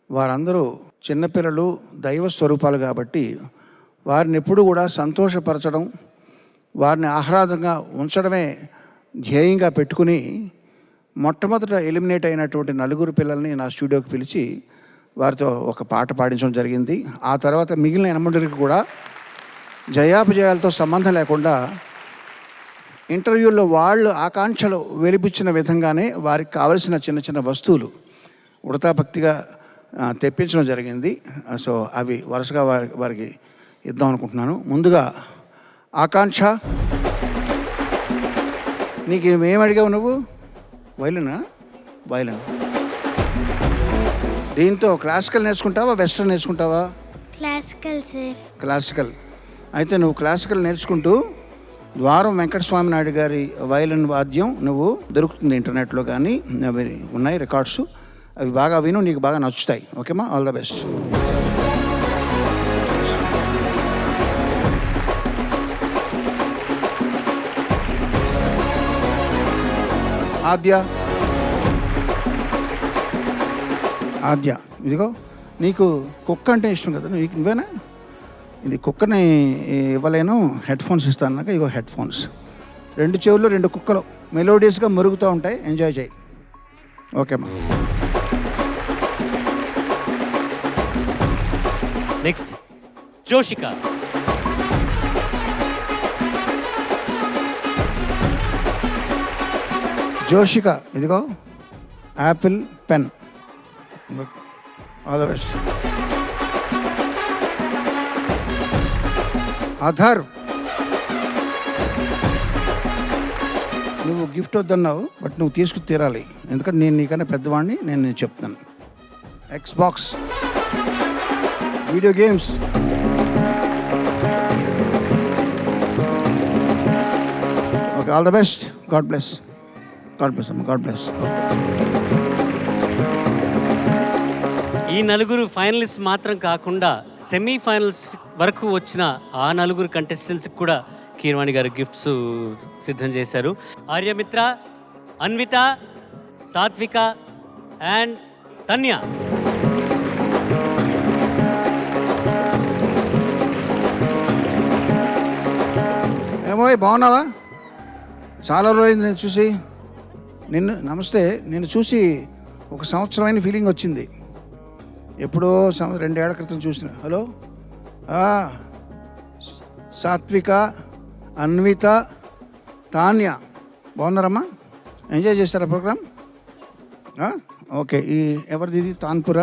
Speaker 2: వారందరూ చిన్నపిల్లలు దైవ స్వరూపాలు కాబట్టి వారిని ఎప్పుడు కూడా సంతోషపరచడం, వారిని ఆహ్లాదంగా ఉంచడమే ధ్యేయంగా పెట్టుకుని మొట్టమొదట ఎలిమినేట్ అయినటువంటి 4 పిల్లల్ని నా స్టూడియోకి పిలిచి వారితో ఒక పాట పాడించడం జరిగింది. ఆ తర్వాత మిగిలిన 8 కూడా జయాపజయాలతో సంబంధం లేకుండా ఇంటర్వ్యూల్లో వాళ్ళు ఆకాంక్షలు వెలిపించిన విధంగానే వారికి కావలసిన చిన్న చిన్న వస్తువులు ఉడతాభక్తిగా తెప్పించడం జరిగింది. సో అవి వరుసగా వారికి ఇద్దాం అనుకుంటున్నాను. ముందుగా ఆకాంక్ష, నీకు ఏం అడిగావు నువ్వు? వైలినా? వైలిన్. దీంతో క్లాసికల్ నేర్చుకుంటావా, వెస్ట్రన్ నేర్చుకుంటావా?
Speaker 5: Classical sir.
Speaker 2: క్లాసికల్. అయితే నువ్వు క్లాసికల్ నేర్చుకుంటూ ద్వారం వెంకటస్వామి నాయుడు గారి వైలిన్ వాద్యం నువ్వు దొరుకుతుంది ఇంటర్నెట్లో, కానీ అవి ఉన్నాయి రికార్డ్స్, అవి బాగా విను, నీకు బాగా నచ్చుతాయి. ఓకేమా? All the best. ఆద్య, ఇదిగో నీకు కుక్క అంటే ఇష్టం కదా, నువ్వేనా? ఇది కుక్కని ఇవ్వలేను, హెడ్ ఫోన్స్ ఇస్తాను. నాకు ఇగో హెడ్ ఫోన్స్, 2 చెవుల్లో 2 కుక్కలు మెలోడియస్గా మురుగుతూ ఉంటాయి, ఎంజాయ్ చేయి. ఓకేమ్మా.
Speaker 4: నెక్స్ట్ జోషిక.
Speaker 2: జోషిక, ఇదిగో Apple pen. All the best. Aadhaar, నువ్వు గిఫ్ట్ వద్దన్నావు, బట్ నువ్వు తీసుకు తీరాలి, ఎందుకంటే నేను నీకన్నా పెద్దవాడిని, నేను చెప్తాను. Xbox, video games. Okay, all the best. God bless. God bless అమ్మ, గాడ్ బ్లెస్.
Speaker 4: ఈ నలుగురు ఫైనలిస్ట్ మాత్రం కాకుండా సెమీఫైనల్స్ వరకు వచ్చిన ఆ నలుగురు కంటెస్టెంట్స్కి కూడా కీరవాణి గారు గిఫ్ట్స్ సిద్ధం చేశారు. ఆర్యమిత్ర, అన్విత, సాత్విక అండ్ తన్య.
Speaker 2: ఏమో బాగున్నావా? చాలా రోజులైంది నేను చూసి. నమస్తే, నేను చూసి ఒక సంవత్సరమైన ఫీలింగ్ వచ్చింది. ఎప్పుడో 2 ఏళ్ల క్రితం చూసిన. హలో, సాత్విక, అన్విత, తాన్య, బాగున్నారమ్మా? ఎంజాయ్ చేస్తారా ప్రోగ్రామ్? ఓకే. ఈ ఎవరిది ఇది? తాన్పుర,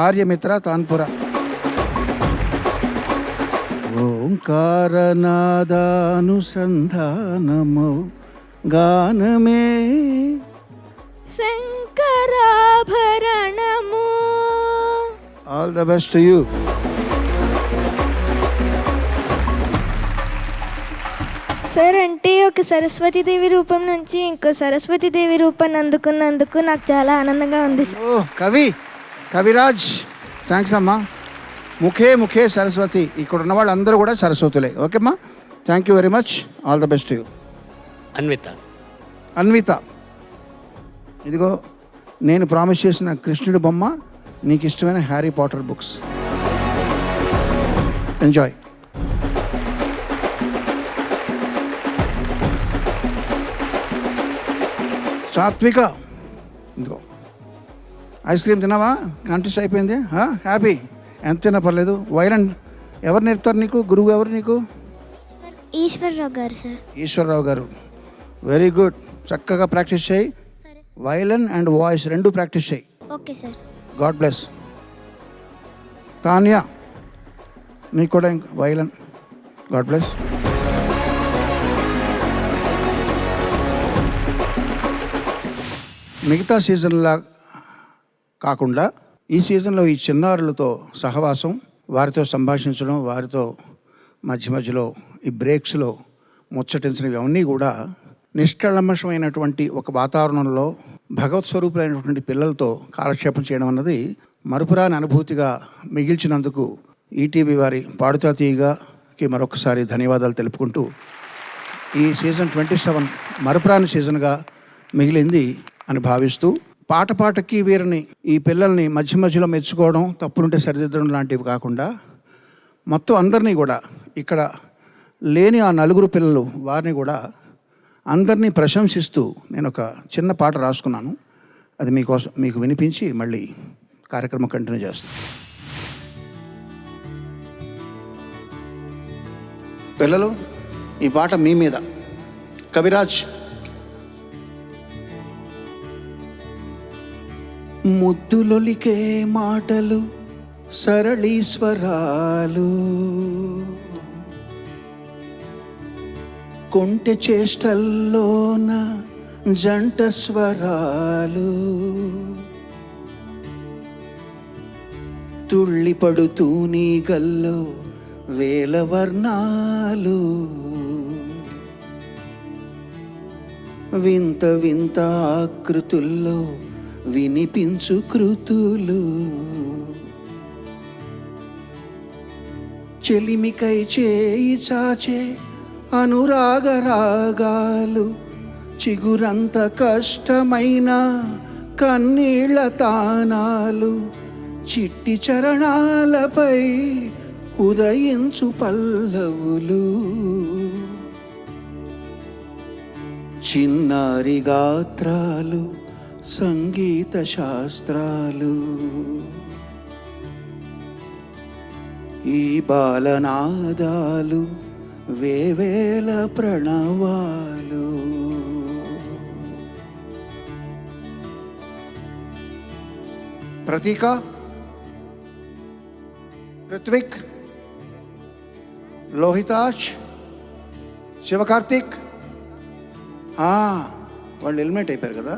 Speaker 2: ఆర్యమిత్ర తాన్పుర. ఓంకారనాదానుసంధానమౌ గానమే
Speaker 8: శంకరాభరణము.
Speaker 2: All the best to you.
Speaker 8: Sir, అంటే ఒక సరస్వతీదేవి రూపం నుంచి ఇంకో సరస్వతీదేవి రూపాన్ని అందుకున్నందుకు నాకు చాలా ఆనందంగా ఉంది సార్.
Speaker 2: ఓ కవిరాజ్, థ్యాంక్స్ అమ్మా. ముఖే సరస్వతి. ఇక్కడ ఉన్న వాళ్ళందరూ కూడా సరస్వతులే. ఓకేమ్మా, thank you very much. All the best to you. Anvitha, ఇదిగో నేను ప్రామిస్ చేసిన కృష్ణుడి బొమ్మ, నీకు ఇష్టమైన హ్యారీ పాటర్ బుక్స్. ఎంజాయ్. సాత్విక, ఇదిగో ఐస్ క్రీమ్ తిన్నావా? కాంటెస్ట్ అయిపోయింది, హ్యాపీ. ఎంత తిన్నా పర్లేదు. వైలన్ ఎవరు నేర్పుతారు నీకు? గురువు ఎవరు నీకు?
Speaker 5: ఈశ్వర్రావు గారు సార్.
Speaker 2: ఈశ్వర్రావు గారు, వెరీ గుడ్. చక్కగా ప్రాక్టీస్ చేయి. వైలన్ అండ్ వాయిస్ 2 ప్రాక్టీస్ చేయి.
Speaker 5: Okay sir.
Speaker 2: God bless. Tanya, నీకు కూడా వైలన్. God bless. మిగతా సీజన్లా కాకుండా ఈ సీజన్లో ఈ చిన్నారులతో సహవాసం, వారితో సంభాషించడం, వారితో మధ్యలో ఈ బ్రేక్స్లో ముచ్చటించినవి అవన్నీ కూడా నిష్కళంకమైనటువంటి ఒక వాతావరణంలో భగవత్ స్వరూపులైనటువంటి పిల్లలతో కాలక్షేపం చేయడం అన్నది మరుపురాని అనుభూతిగా మిగిల్చినందుకు ఈటీవీ వారి పాడుతా తీయగాకి మరొకసారి ధన్యవాదాలు తెలుపుకుంటూ, ఈ సీజన్ 27 మరుపురాని సీజన్గా మిగిలింది అని భావిస్తూ, పాటకి వీరిని, ఈ పిల్లల్ని మధ్యలో మెచ్చుకోవడం, తప్పులుంటే సరిదిద్దడం లాంటివి కాకుండా మొత్తం అందరినీ కూడా, ఇక్కడ లేని ఆ 4 పిల్లలు వారిని కూడా అందరినీ ప్రశంసిస్తూ నేను ఒక చిన్న పాట రాసుకున్నాను. అది మీకు వినిపించి మళ్ళీ కార్యక్రమం కంటిన్యూ చేస్తాను. పిల్లలు, ఈ పాట మీ మీద కవిరాజ్. ముద్దులొలికే మాటలు సరళీశ్వరాలు, కొంటె చేష్టల్లోన జంట స్వరాలు, తుళ్ళిపడుతూ నీ గల్లో వేల వర్ణాలు, వింత వింత ఆకృతుల్లో వినిపించు కృతులు, చెలిమికై చేయి చాచే అనురాగ రాగాలు, చిగురంత కష్టమైన కన్నీళ్ల తానాలు, చిట్టి చరణాలపై ఉదయించు పల్లవులు, చిన్నారి గాత్రాలు సంగీత శాస్త్రాలు, ఈ బాలనాదాలు వేవేల ప్రణవాలు. ప్రతీక, ఋత్విక్, లోహితాష్, శివకార్తిక్, వాళ్ళు ఎలిమినేట్ అయిపోయారు కదా,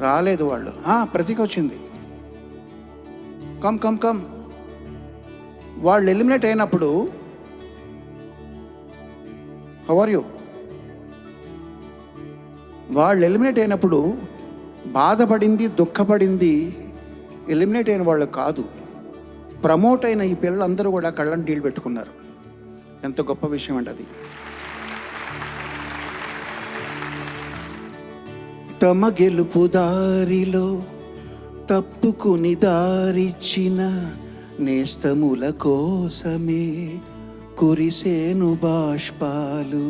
Speaker 2: రాలేదు వాళ్ళు. ప్రతీక వచ్చింది. Come come come. వాళ్ళు ఎలిమినేట్ అయినప్పుడు హౌ ఆర్ యూ? వాళ్ళు ఎలిమినేట్ అయినప్పుడు బాధపడింది, దుఃఖపడింది ఎలిమినేట్ అయిన వాళ్ళు కాదు, ప్రమోట్ అయిన ఈ పిల్లలందరూ కూడా కళ్ళని నీళ్ళు పెట్టుకున్నారు. ఎంత గొప్ప విషయం అండి అది. తమ గెలుపు దారిలో తప్పుకుని దారిచ్చిన నేస్తముల కోసమే కురిసేను బాష్పాలు.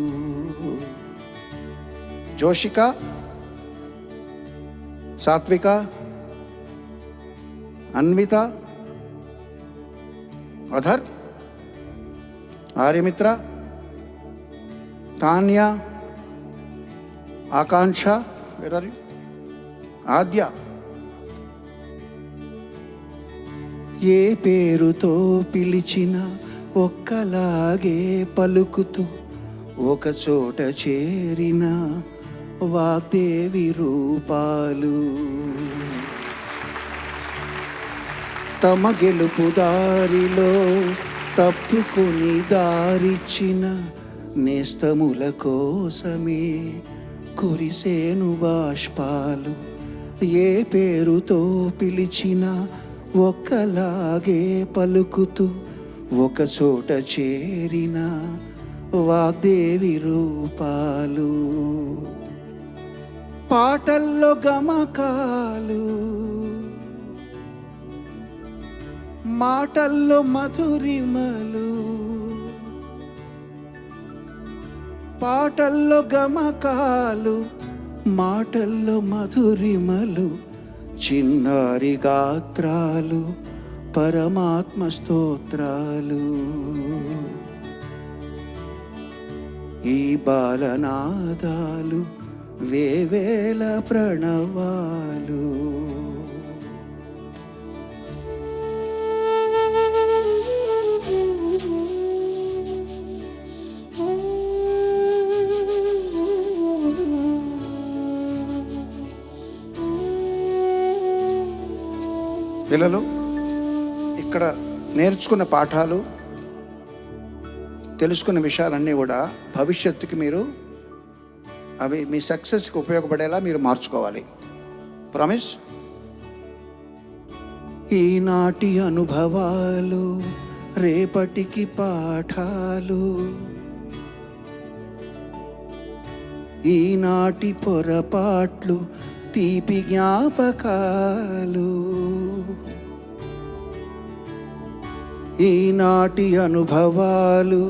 Speaker 2: జోషిక, సాత్విక, అన్విత, అధర్, ఆర్యమిత్ర, తాన్యా, ఆకాంక్ష, ఆద్య, ఏ పేరుతో పిలిచిన ఒక్కలాగే పలుకుతూ ఒక చోట చేరిన వాగ్దేవి రూపాలు. తమ గెలుపు దారిలో తప్పుకొని దారిచ్చిన నేస్తముల కోసమే కురిసేను బాష్పాలు. ఏ పేరుతో పిలిచిన ఒక్కలాగే పలుకుతూ ఒక చోట చేరిన వాగ్దేవి రూపాలు. పాటల్లో గమకాలు, మాటల్లో మధురిమలు, పాటల్లో గమకాలు, మాటల్లో మధురిమలు, చిన్నారి గాత్రాలు పరమాత్మ స్తోత్రాలు. ఈ బాలనాదాలు వేవేల ప్రణవాలు. పిల్లలు ఇక్కడ నేర్చుకున్న పాఠాలు, తెలుసుకున్న విషయాలన్నీ కూడా భవిష్యత్తుకి మీరు అవి మీ సక్సెస్కి ఉపయోగపడేలా మీరు మార్చుకోవాలి. ప్రామిస్. ఈనాటి అనుభవాలు రేపటికి పాఠాలు, ఈనాటి పొరపాట్లు తీపి జ్ఞాపకాలు, ఈనాటి అనుభవాలు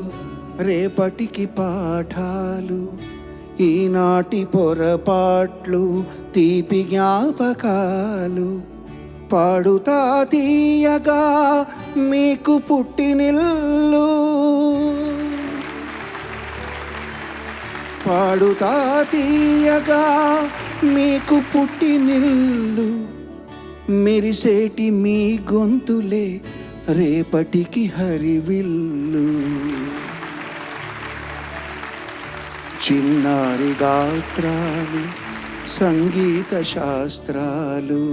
Speaker 2: రేపటికి పాఠాలు, ఈనాటి పొరపాట్లు తీపి జ్ఞాపకాలు. పాడుతా తీయగా మీకు పుట్టినిల్లు, పాడుతా తీయగా మీకు పుట్టినిల్లు, మెరిసేటి మీ గొంతులే రేపటికి హరివిల్లు. చిన్నారి గాత్రాలు సంగీత శాస్త్రాలు,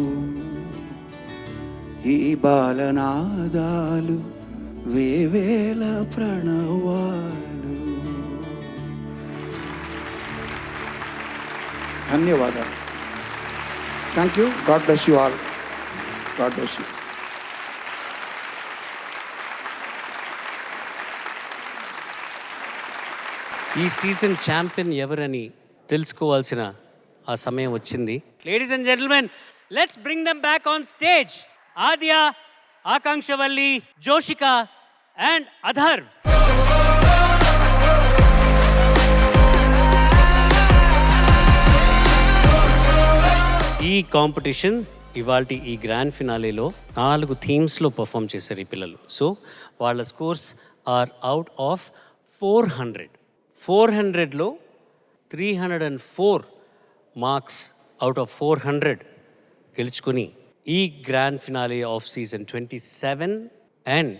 Speaker 2: ఈ బాలనాదాలు వేవేల ప్రణవాలు. ధన్యవాదాలు. Thank you. God bless you all. God bless you.
Speaker 4: ఈ సీజన్ ఛాంపియన్ ఎవరని తెలుసుకోవాల్సిన ఆ సమయం వచ్చింది. Ladies and gentlemen, let's bring them back on stage. Aadya, Akankshavalli, Joshika and Adharv. ఈ కాంపిటీషన్ ఇవాల్టి ఈ గ్రాండ్ ఫినాలేలో 4 థీమ్స్లో పర్ఫామ్ చేశారు ఈ పిల్లలు. సో వాళ్ళ స్కోర్స్ ఆర్ అవుట్ ఆఫ్ 400. 400లో 304 మార్క్స్ అవుట్ ఆఫ్ 400 గెలుచుకొని ఈ grand finale of season 27 and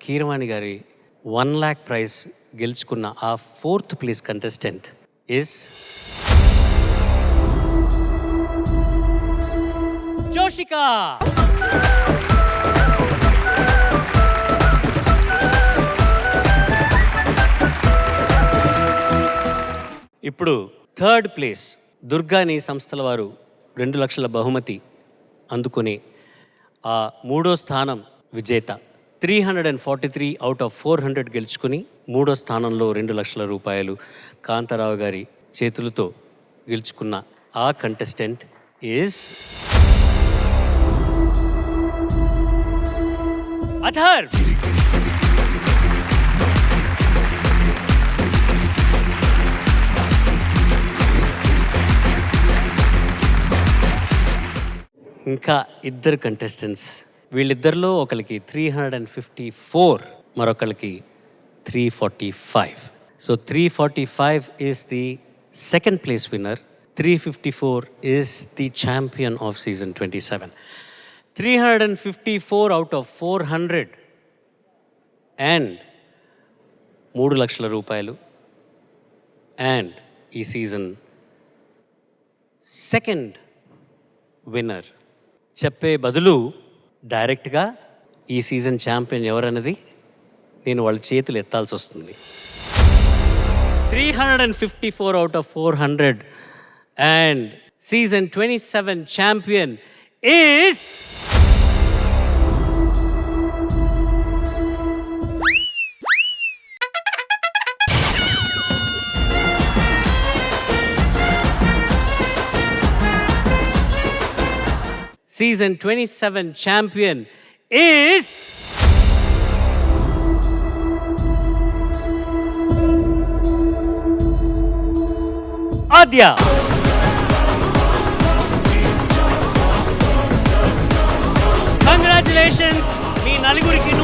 Speaker 4: Keeravani గారి 1 lakh ప్రైజ్ గెలుచుకున్న ఆ 4th place contestant is Joshika. ఇప్పుడు 3rd ప్లేస్ దుర్గాని సంస్థల వారు 2 లక్షల బహుమతి అందుకుని ఆ 3వ స్థానం విజేత 343 అవుట్ ఆఫ్ 400 గెలుచుకుని 3వ స్థానంలో 2 లక్షల రూపాయలు కాంతారావు గారి చేతులతో గెలుచుకున్న ఆ కంటెస్టెంట్ ఈజ్ అధర్వ్. ఇంకా 2 కంటెస్టెంట్స్. వీళ్ళిద్దరిలో ఒకరికి 354, మరొకరికి 345. So 345 is the 2nd place winner, 354 is the champion of season 27. 354 out of 400 and 3 లక్షల రూపాయలు అండ్ ఈ సీజన్ 2nd విన్నర్. చెప్పే బదులు డైరెక్ట్గా ఈ సీజన్ ఛాంపియన్ ఎవరన్నది నేను వాళ్ళ చేతులు ఎత్తాల్సి వస్తుంది. 354 out of 400 and season 27 champion is Season 27 champion is Adya. Congratulations, మీ నలుగురికి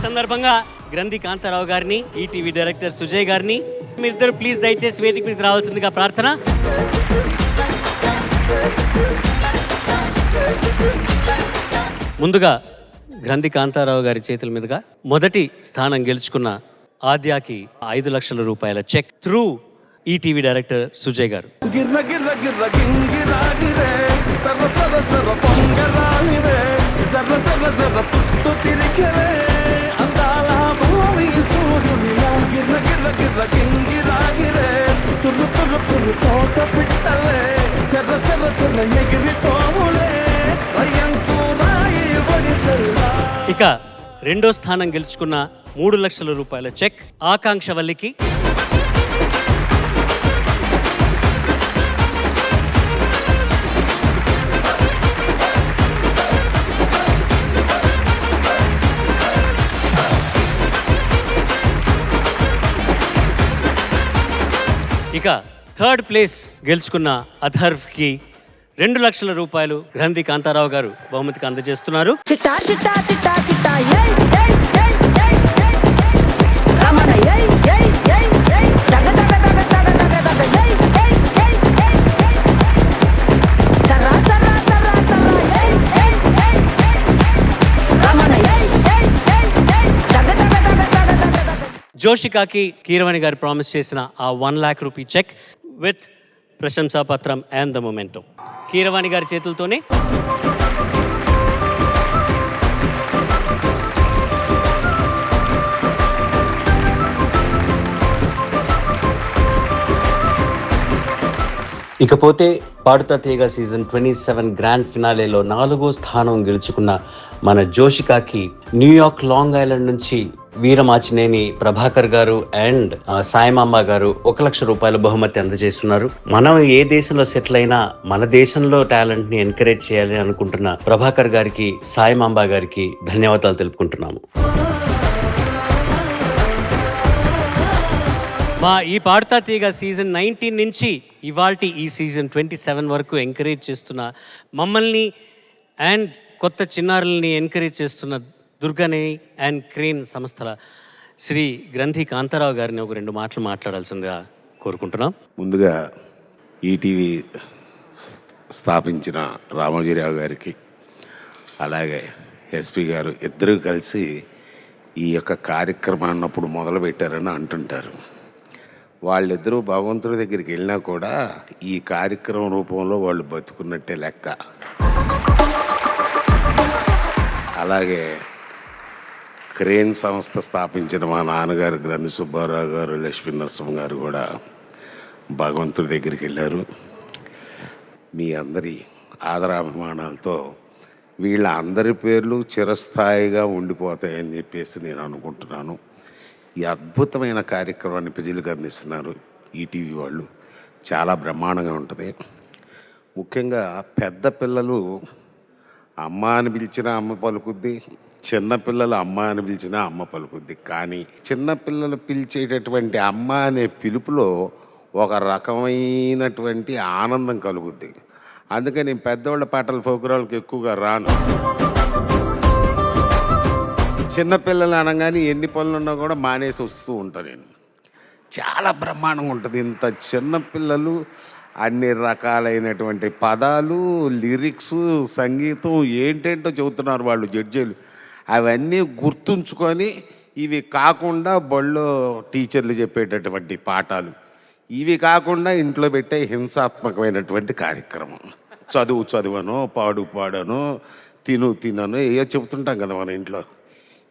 Speaker 4: సందర్భంగా గ్రంథి కాంతారావు గారిని, ఈటీవీ డైరెక్టర్ సుజయ్ గారిని మీరిద్దరు ప్లీజ్ దయచేసి వేదిక మీదకి రావాల్సిందిగా ప్రార్థన. ముందుగా గ్రంథి కాంతారావు గారి చేతుల మీదుగా మొదటి స్థానం గెలుచుకున్న ఆద్యాకి 5 లక్షల రూపాయల cheque through ETV director Sujay గారు. ఇక రెండో స్థానం గెలుచుకున్న 3 లక్షల రూపాయల చెక్ ఆకాంక్షవల్లికి, ఇక థర్డ్ ప్లేస్ గెలుచుకున్న అథర్వ్కి 2 లక్షల రూపాయలు గ్రంథి కాంతారావు గారు బహుమతికి అందజేస్తున్నారు.
Speaker 8: చిట్టా చిట్టా చిట్టా చిట్టా ఏయ్ ఏయ్ ఏయ్ ఏయ్ ఏయ్ రమణ ఏయ్ ఏయ్ ఏయ్ ఏయ్ దగ దగ దగ దగ దగ దగ ఏయ్ ఏయ్ ఏయ్ ఏయ్ ఏయ్ చర్రా చర్రా చర్రా చర్రా ఏయ్ ఏయ్ ఏయ్ రమణ ఏయ్ ఏయ్ ఏయ్ ఏయ్ దగ దగ దగ దగ దగ దగ.
Speaker 4: జోషికాకి కీరవాణి గారు ప్రామిస్ చేసిన ఆ 1 lakh రూపీ చెక్ విత్ ప్రశంసాపత్రం అండ్ ద మొమెంటో కీరవాణి గారి చేతులతోనే ఇకపోతే పాడుతా తీగ సీజన్ 27 గ్రాండ్ ఫినాలేలో 4వ స్థానం గెలుచుకున్న మన జోషికాకి న్యూయార్క్ లాంగ్ ఐలాండ్ నుంచి వీరమాచినేని ప్రభాకర్ గారు అండ్ సాయిమాంబ గారు 1 లక్ష రూపాయల బహుమతి అందజేస్తున్నారు. మనం ఏ దేశంలో సెటిల్ అయినా మన దేశంలో టాలెంట్ ని ఎంకరేజ్ చేయాలని అనుకుంటున్న ప్రభాకర్ గారికి సాయిమాంబ గారికి ధన్యవాదాలు తెలుపుకుంటున్నాము. మా ఈ పాడుతా తీగ సీజన్ 19 నుంచి ఇవాల్టి ఈ సీజన్ 27 వరకు ఎంకరేజ్ చేస్తున్న మమ్మల్ని అండ్ కొత్త చిన్నారుల్ని ఎంకరేజ్ చేస్తున్న దుర్గనే అండ్ క్రేన్ సంస్థల శ్రీ గ్రంథి కాంతారావు గారిని ఒక 2 మాటలు మాట్లాడాల్సిందిగా కోరుకుంటున్నాం.
Speaker 9: ముందుగా ఈటీవీ స్థాపించిన రామోజీరావు గారికి అలాగే ఎస్పీ గారు ఇద్దరూ కలిసి ఈ యొక్క కార్యక్రమాన్ని అప్పుడు మొదలుపెట్టారని అంటుంటారు. వాళ్ళిద్దరూ భగవంతుడి దగ్గరికి వెళ్ళినా కూడా ఈ కార్యక్రమం రూపంలో వాళ్ళు బతుకున్నట్టే లెక్క. అలాగే క్రేన్ సంస్థ స్థాపించిన మా నాన్నగారు గ్రంథి సుబ్బారావు గారు లక్ష్మీ నరసింహ గారు కూడా భగవంతుడి దగ్గరికి వెళ్ళారు. మీ అందరి ఆదరాభిమానాలతో వీళ్ళ అందరి పేర్లు చిరస్థాయిగా ఉండిపోతాయని చెప్పేసి నేను అనుకుంటున్నాను. ఈ అద్భుతమైన కార్యక్రమాన్ని ప్రజలకు అందిస్తున్నారు ఈటీవీ వాళ్ళు. చాలా బ్రహ్మాండంగా ఉంటుంది. ముఖ్యంగా పెద్ద పిల్లలు అమ్మ అని పిలిచినా అమ్మ పలుకుద్ది, చిన్నపిల్లలు అమ్మ అని పిలిచినా అమ్మ పలుకుద్ది. కానీ చిన్నపిల్లలు పిలిచేటటువంటి అమ్మ అనే పిలుపులో ఒక రకమైనటువంటి ఆనందం కలుగుద్ది. అందుకని పెద్దవాళ్ళ పాటల ప్రోగ్రాంలకు ఎక్కువగా రాను. చిన్నపిల్లలు అనగానే ఎన్ని పనులు ఉన్నా కూడా మానేసి వస్తూ ఉంటాను నేను. చాలా బ్రహ్మాండంగా ఉంటుంది. ఇంత చిన్నపిల్లలు అన్ని రకాలైనటువంటి పదాలు, లిరిక్స్, సంగీతం ఏంటేంటో చెబుతున్నారు వాళ్ళు జడ్జీలు. అవన్నీ గుర్తుంచుకొని ఇవి కాకుండా బళ్ళో టీచర్లు చెప్పేటటువంటి పాఠాలు, ఇవి కాకుండా ఇంట్లో పెట్టే హింసాత్మకమైనటువంటి కార్యక్రమం, చదువు చదువనో పాడు పాడనో తిను తిననో ఏదో చెబుతుంటాం కదా మన ఇంట్లో.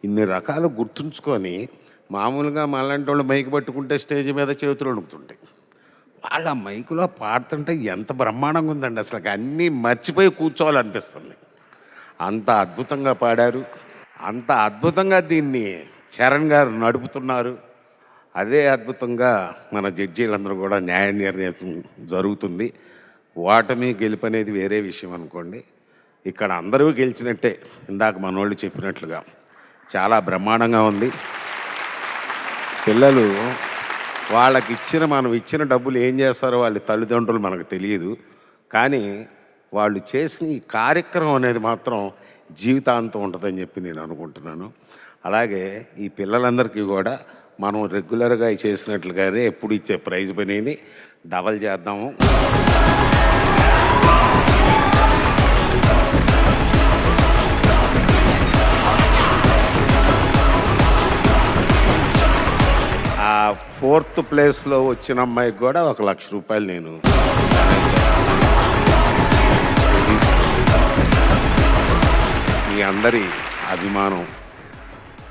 Speaker 9: ఇన్ని రకాలు గుర్తుంచుకొని మామూలుగా మాలాంటి వాళ్ళు మైక్ పట్టుకుంటే స్టేజ్ మీద చేతులు వణుకుతుంటాయి. వాళ్ళ మైకులో పాడుతుంటే ఎంత బ్రహ్మాండంగా ఉందండి. అసలు అన్నీ మర్చిపోయి కూర్చోవాలనిపిస్తుంది. అంత అద్భుతంగా పాడారు. అంత అద్భుతంగా దీన్ని చరణ్ గారు నడుపుతున్నారు. అదే అద్భుతంగా మన జడ్జీలందరూ కూడా న్యాయ నిర్ణయం జరుగుతుంది. ఓటమి గెలుపు అనేది వేరే విషయం అనుకోండి. ఇక్కడ అందరూ గెలిచినట్టే. ఇందాక మనోళ్ళు చెప్పినట్లుగా చాలా బ్రహ్మాండంగా ఉంది. పిల్లలు మనం ఇచ్చిన డబ్బులు ఏం చేస్తారో వాళ్ళ తల్లిదండ్రులు మనకు తెలియదు. కానీ వాళ్ళు చేసిన ఈ కార్యక్రమం అనేది మాత్రం జీవితాంతం ఉంటుందని చెప్పి నేను అనుకుంటున్నాను. అలాగే ఈ పిల్లలందరికీ కూడా మనం రెగ్యులర్గా చేసినట్లుగానే ఎప్పుడు ఇచ్చే ప్రైజ్ మనీని డబల్ చేద్దాము. ఆ 4th ప్లేస్లో వచ్చిన అమ్మాయికి కూడా 1 లక్ష రూపాయలు నేను మీ అందరి అభిమానం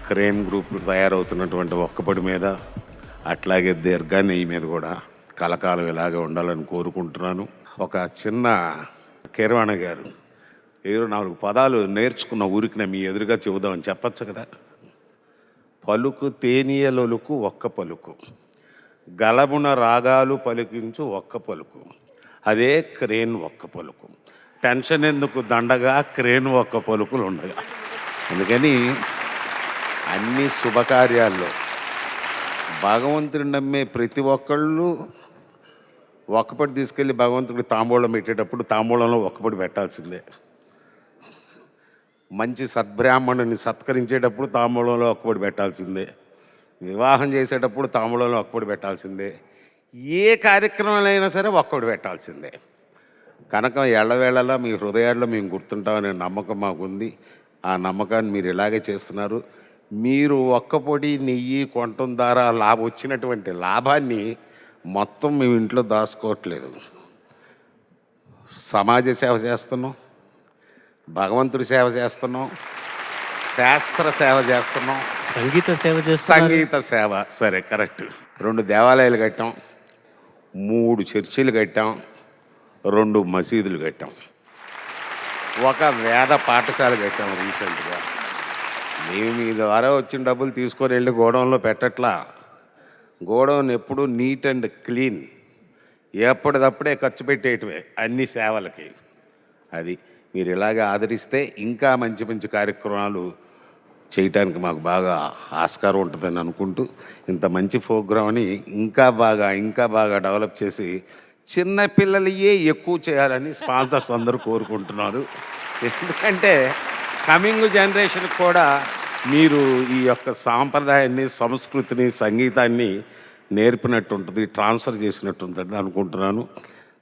Speaker 9: క్రేన్ గ్రూప్ తయారవుతున్నటువంటి ఒక్కపడి మీద, అట్లాగే దీర్ఘాన్ని మీద కూడా కలకాలం ఇలాగే ఉండాలని కోరుకుంటున్నాను. ఒక చిన్న కీరవాణి గారు 4 పదాలు నేర్చుకున్న ఊరికి మీ ఎదురుగా చెబుదామని చెప్పచ్చు కదా. పలుకు తేనియలొలుకు ఒక్క పలుకు, గలమున రాగాలు పలికించు ఒక్క పలుకు, అదే క్రేన్ ఒక్క పలుకు. టెన్షన్ ఎందుకు దండగా క్రేన్ ఒక్క పలుకులు ఉండగా. అందుకని అన్ని శుభకార్యాల్లో భగవంతుని నమ్మే ప్రతి ఒక్కళ్ళు ఒక్కపొడి తీసుకెళ్ళి భగవంతుడికి తాంబూలం పెట్టేటప్పుడు తాంబూలంలో ఒక్కపొడి పెట్టాల్సిందే. మంచి సద్బ్రాహ్మణుని సత్కరించేటప్పుడు తాంబూలంలో ఒక్కపొడి పెట్టాల్సిందే. వివాహం చేసేటప్పుడు తాంబూలంలో ఒక్కపొడి పెట్టాల్సిందే. ఏ కార్యక్రమాలైనా సరే ఒక్కపొడి పెట్టాల్సిందే. కనుక ఎళ్ళవేళలా మీ హృదయాల్లో మేము గుర్తుంటామనే నమ్మకం మాకుంది. ఆ నమ్మకాన్ని మీరు ఇలాగే చేస్తున్నారు. మీరు ఒక్కపొడి నెయ్యి కొనటం ద్వారా వచ్చినటువంటి లాభాన్ని మొత్తం మేము ఇంట్లో దాచుకోవట్లేదు. సమాజ సేవ చేస్తున్నాం, భగవంతుడి సేవ చేస్తున్నాం, శాస్త్ర సేవ చేస్తున్నాం,
Speaker 4: సంగీత సేవ చేస్తాం.
Speaker 9: సంగీత సేవ సరే కరెక్ట్. 2 దేవాలయాలు కట్టాం, 3 చర్చిలు కట్టాం, 2 మసీదులు కట్టాం, 1 వేద పాఠశాల కట్టాం రీసెంట్గా. మేము మీ ద్వారా వచ్చిన డబ్బులు తీసుకొని వెళ్ళి గోడౌన్లో పెట్టట్లా. గోడౌన్ ఎప్పుడు నీట్ అండ్ క్లీన్, ఎప్పటిదప్పుడే ఖర్చు పెట్టేటివే అన్ని సేవలకి. అది మీరు ఇలాగే ఆదరిస్తే ఇంకా మంచి మంచి కార్యక్రమాలు చేయటానికి మాకు బాగా ఆస్కారం ఉంటుందని అనుకుంటూ, ఇంత మంచి ప్రోగ్రామ్ని ఇంకా బాగా డెవలప్ చేసి చిన్నపిల్లలయే ఎక్కువ చేయాలని స్పాన్సర్స్ అందరూ కోరుకుంటున్నారు. ఎందుకంటే కమింగ్ జనరేషన్కి కూడా మీరు ఈ యొక్క సాంప్రదాయాన్ని, సంస్కృతిని, సంగీతాన్ని నేర్పినట్టు ఉంటుంది, ట్రాన్స్ఫర్ చేసినట్టు ఉంటుంది అనుకుంటున్నాను.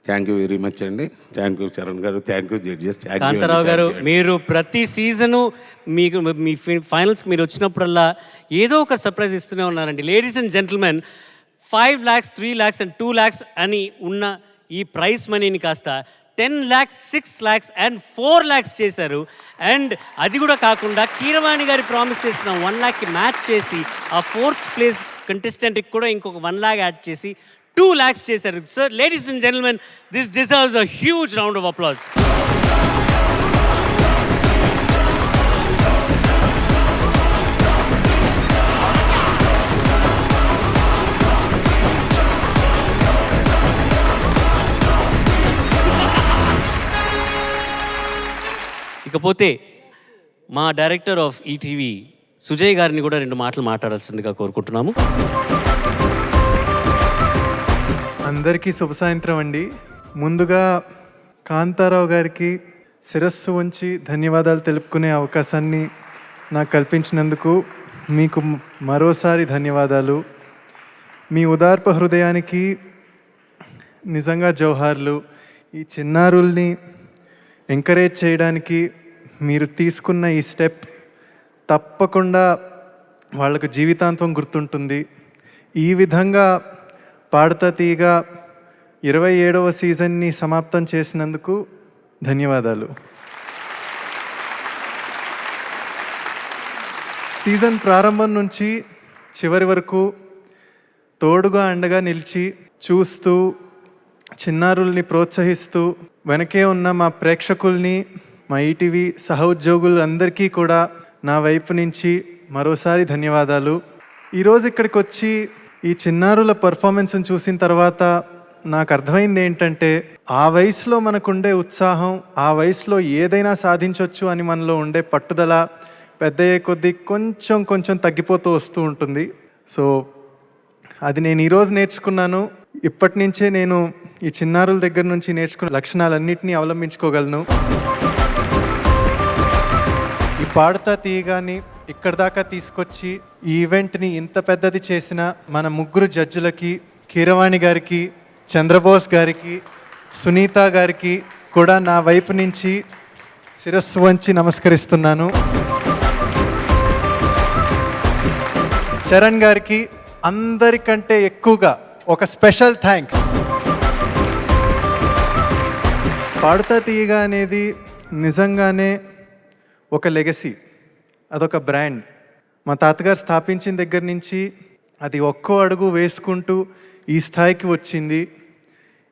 Speaker 9: థ్యాంక్ యూ వెరీ మచ్ అండి. థ్యాంక్ యూ చరణ్ గారు, థ్యాంక్ యూ జడ్జెస్.
Speaker 4: కాంతారావు గారు, మీరు ప్రతి సీజను మీకు మీ ఫైనల్స్కి మీరు వచ్చినప్పుడల్లా ఏదో ఒక సర్ప్రైజ్ ఇస్తూనే ఉన్నారండి. Ladies and gentlemen, 5 lakhs, 3 lakhs and 2 lakhs అని ఉన్న ఈ ప్రైజ్ మనీని కాస్త 10 lakhs, 6 lakhs and 4 lakhs చేశారు. అండ్ అది కూడా కాకుండా కీరవాణి గారి ప్రామిస్ చేసిన 1 lakhకి మ్యాచ్ చేసి ఆ 4th place కంటెస్టెంట్కి కూడా ఇంకొక 1 lakh యాడ్ చేసి 2 lakhs చేశారు. Sir, ladies and gentlemen, this deserves a huge round of applause. ఇకపోతే మా డైరెక్టర్ ఆఫ్ ఈటీవీ సుజయ్ గారిని కూడా 2 మాటలు మాట్లాడాల్సిందిగా కోరుకుంటున్నాము.
Speaker 10: అందరికీ శుభ సాయంత్రం అండి. ముందుగా కాంతారావు గారికి శిరస్సు ఉంచి ధన్యవాదాలు తెలుపుకునే అవకాశాన్ని నాకు కల్పించినందుకు మీకు మరోసారి ధన్యవాదాలు. మీ ఉదార్ప హృదయానికి నిజంగా జోహార్లు. ఈ చిన్నారుల్ని ఎంకరేజ్ చేయడానికి మీరు తీసుకున్న ఈ స్టెప్ తప్పకుండా వాళ్ళకు జీవితాంతం గుర్తుంటుంది. ఈ విధంగా పాడుతా తీయగా 27వ సీజన్ని సమాప్తం చేసినందుకు ధన్యవాదాలు. సీజన్ ప్రారంభం నుంచి చివరి వరకు తోడుగా అండగా నిలిచి చూస్తూ చిన్నారుల్ని ప్రోత్సహిస్తూ వెనకే ఉన్న మా ప్రేక్షకుల్ని, మా ఈటీవీ సహోద్యోగులు అందరికీ కూడా నా వైపు నుంచి మరోసారి ధన్యవాదాలు. ఈరోజు ఇక్కడికి వచ్చి ఈ చిన్నారుల పర్ఫార్మెన్స్ని చూసిన తర్వాత నాకు అర్థమైంది ఏంటంటే, ఆ వయసులో మనకుండే ఉత్సాహం, ఆ వయసులో ఏదైనా సాధించవచ్చు అని మనలో ఉండే పట్టుదల పెద్దయ్యే కొద్దీ కొంచెం తగ్గిపోతూ వస్తూ ఉంటుంది. సో అది నేను ఈరోజు నేర్చుకున్నాను. ఇప్పటి నుంచే నేను ఈ చిన్నారుల దగ్గర నుంచి నేర్చుకున్న లక్షణాలన్నింటినీ అవలంబించుకోగలను. ఈ పాడుతా తీయగాని ఇక్కడ దాకా తీసుకొచ్చి ఈ ఈవెంట్ని ఇంత పెద్దది చేసిన మన 3 జడ్జిలకి, కీరవాణి గారికి, చంద్రబోస్ గారికి, సునీత గారికి కూడా నా వైపు నుంచి శిరస్సు వంచి నమస్కరిస్తున్నాను. చరణ్ గారికి అందరికంటే ఎక్కువగా ఒక స్పెషల్ థ్యాంక్స్. పాడుతా తీయగా అనేది నిజంగానే ఒక లెగసీ, అదొక బ్రాండ్. మా తాతగారు స్థాపించిన దగ్గర నుంచి అది ఒక్కో అడుగు వేసుకుంటూ ఈ స్థాయికి వచ్చింది.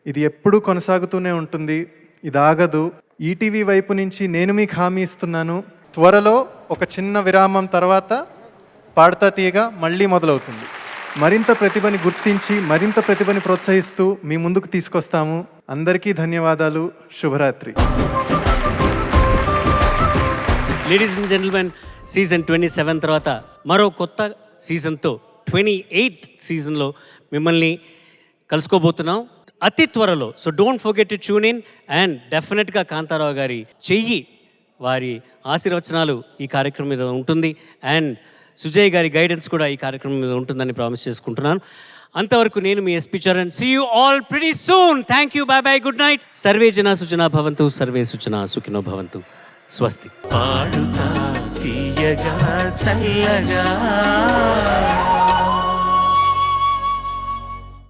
Speaker 10: ఇది ఎప్పుడూ కొనసాగుతూనే ఉంటుంది, ఇది ఆగదు. ఈటీవీ వైపు నుంచి నేను మీకు హామీ ఇస్తున్నాను, త్వరలో ఒక చిన్న విరామం తర్వాత పాడుతా తీయగా మళ్ళీ మొదలవుతుంది. మరింత ప్రతిభని గుర్తించి మరింత ప్రతిభని ప్రోత్సహిస్తూ మీ ముందుకు తీసుకొస్తాము. అందరికీ ధన్యవాదాలు. శుభరాత్రి.
Speaker 4: లేడీస్ అండ్ జెంటిల్మెన్, సీజన్ 27 తర్వాత మరో కొత్త సీజన్తో 28th సీజన్లో మిమ్మల్ని కలుసుకోబోతున్నాం. అతి త్వరలో. So don't forget to tune in. And డెఫినెట్గా కాంతారావు గారి చెయ్యి, వారి ఆశీర్వచనాలు ఈ కార్యక్రమం మీద ఉంటుంది. అండ్ సుజయ్ గారి గైడెన్స్ కూడా ఈ కార్యక్రమం మీద ఉంటుందని ప్రామిస్ చేసుకుంటున్నాను. అంతవరకు నేను మీ SP Charan. See you all pretty soon. Thank you. Bye bye. Good night. సర్వే జన సుజనా భవంతు, సర్వే సుజనా సుఖినో భవంతు. స్వస్తి.
Speaker 3: పాడుతా తీయగా చల్లగా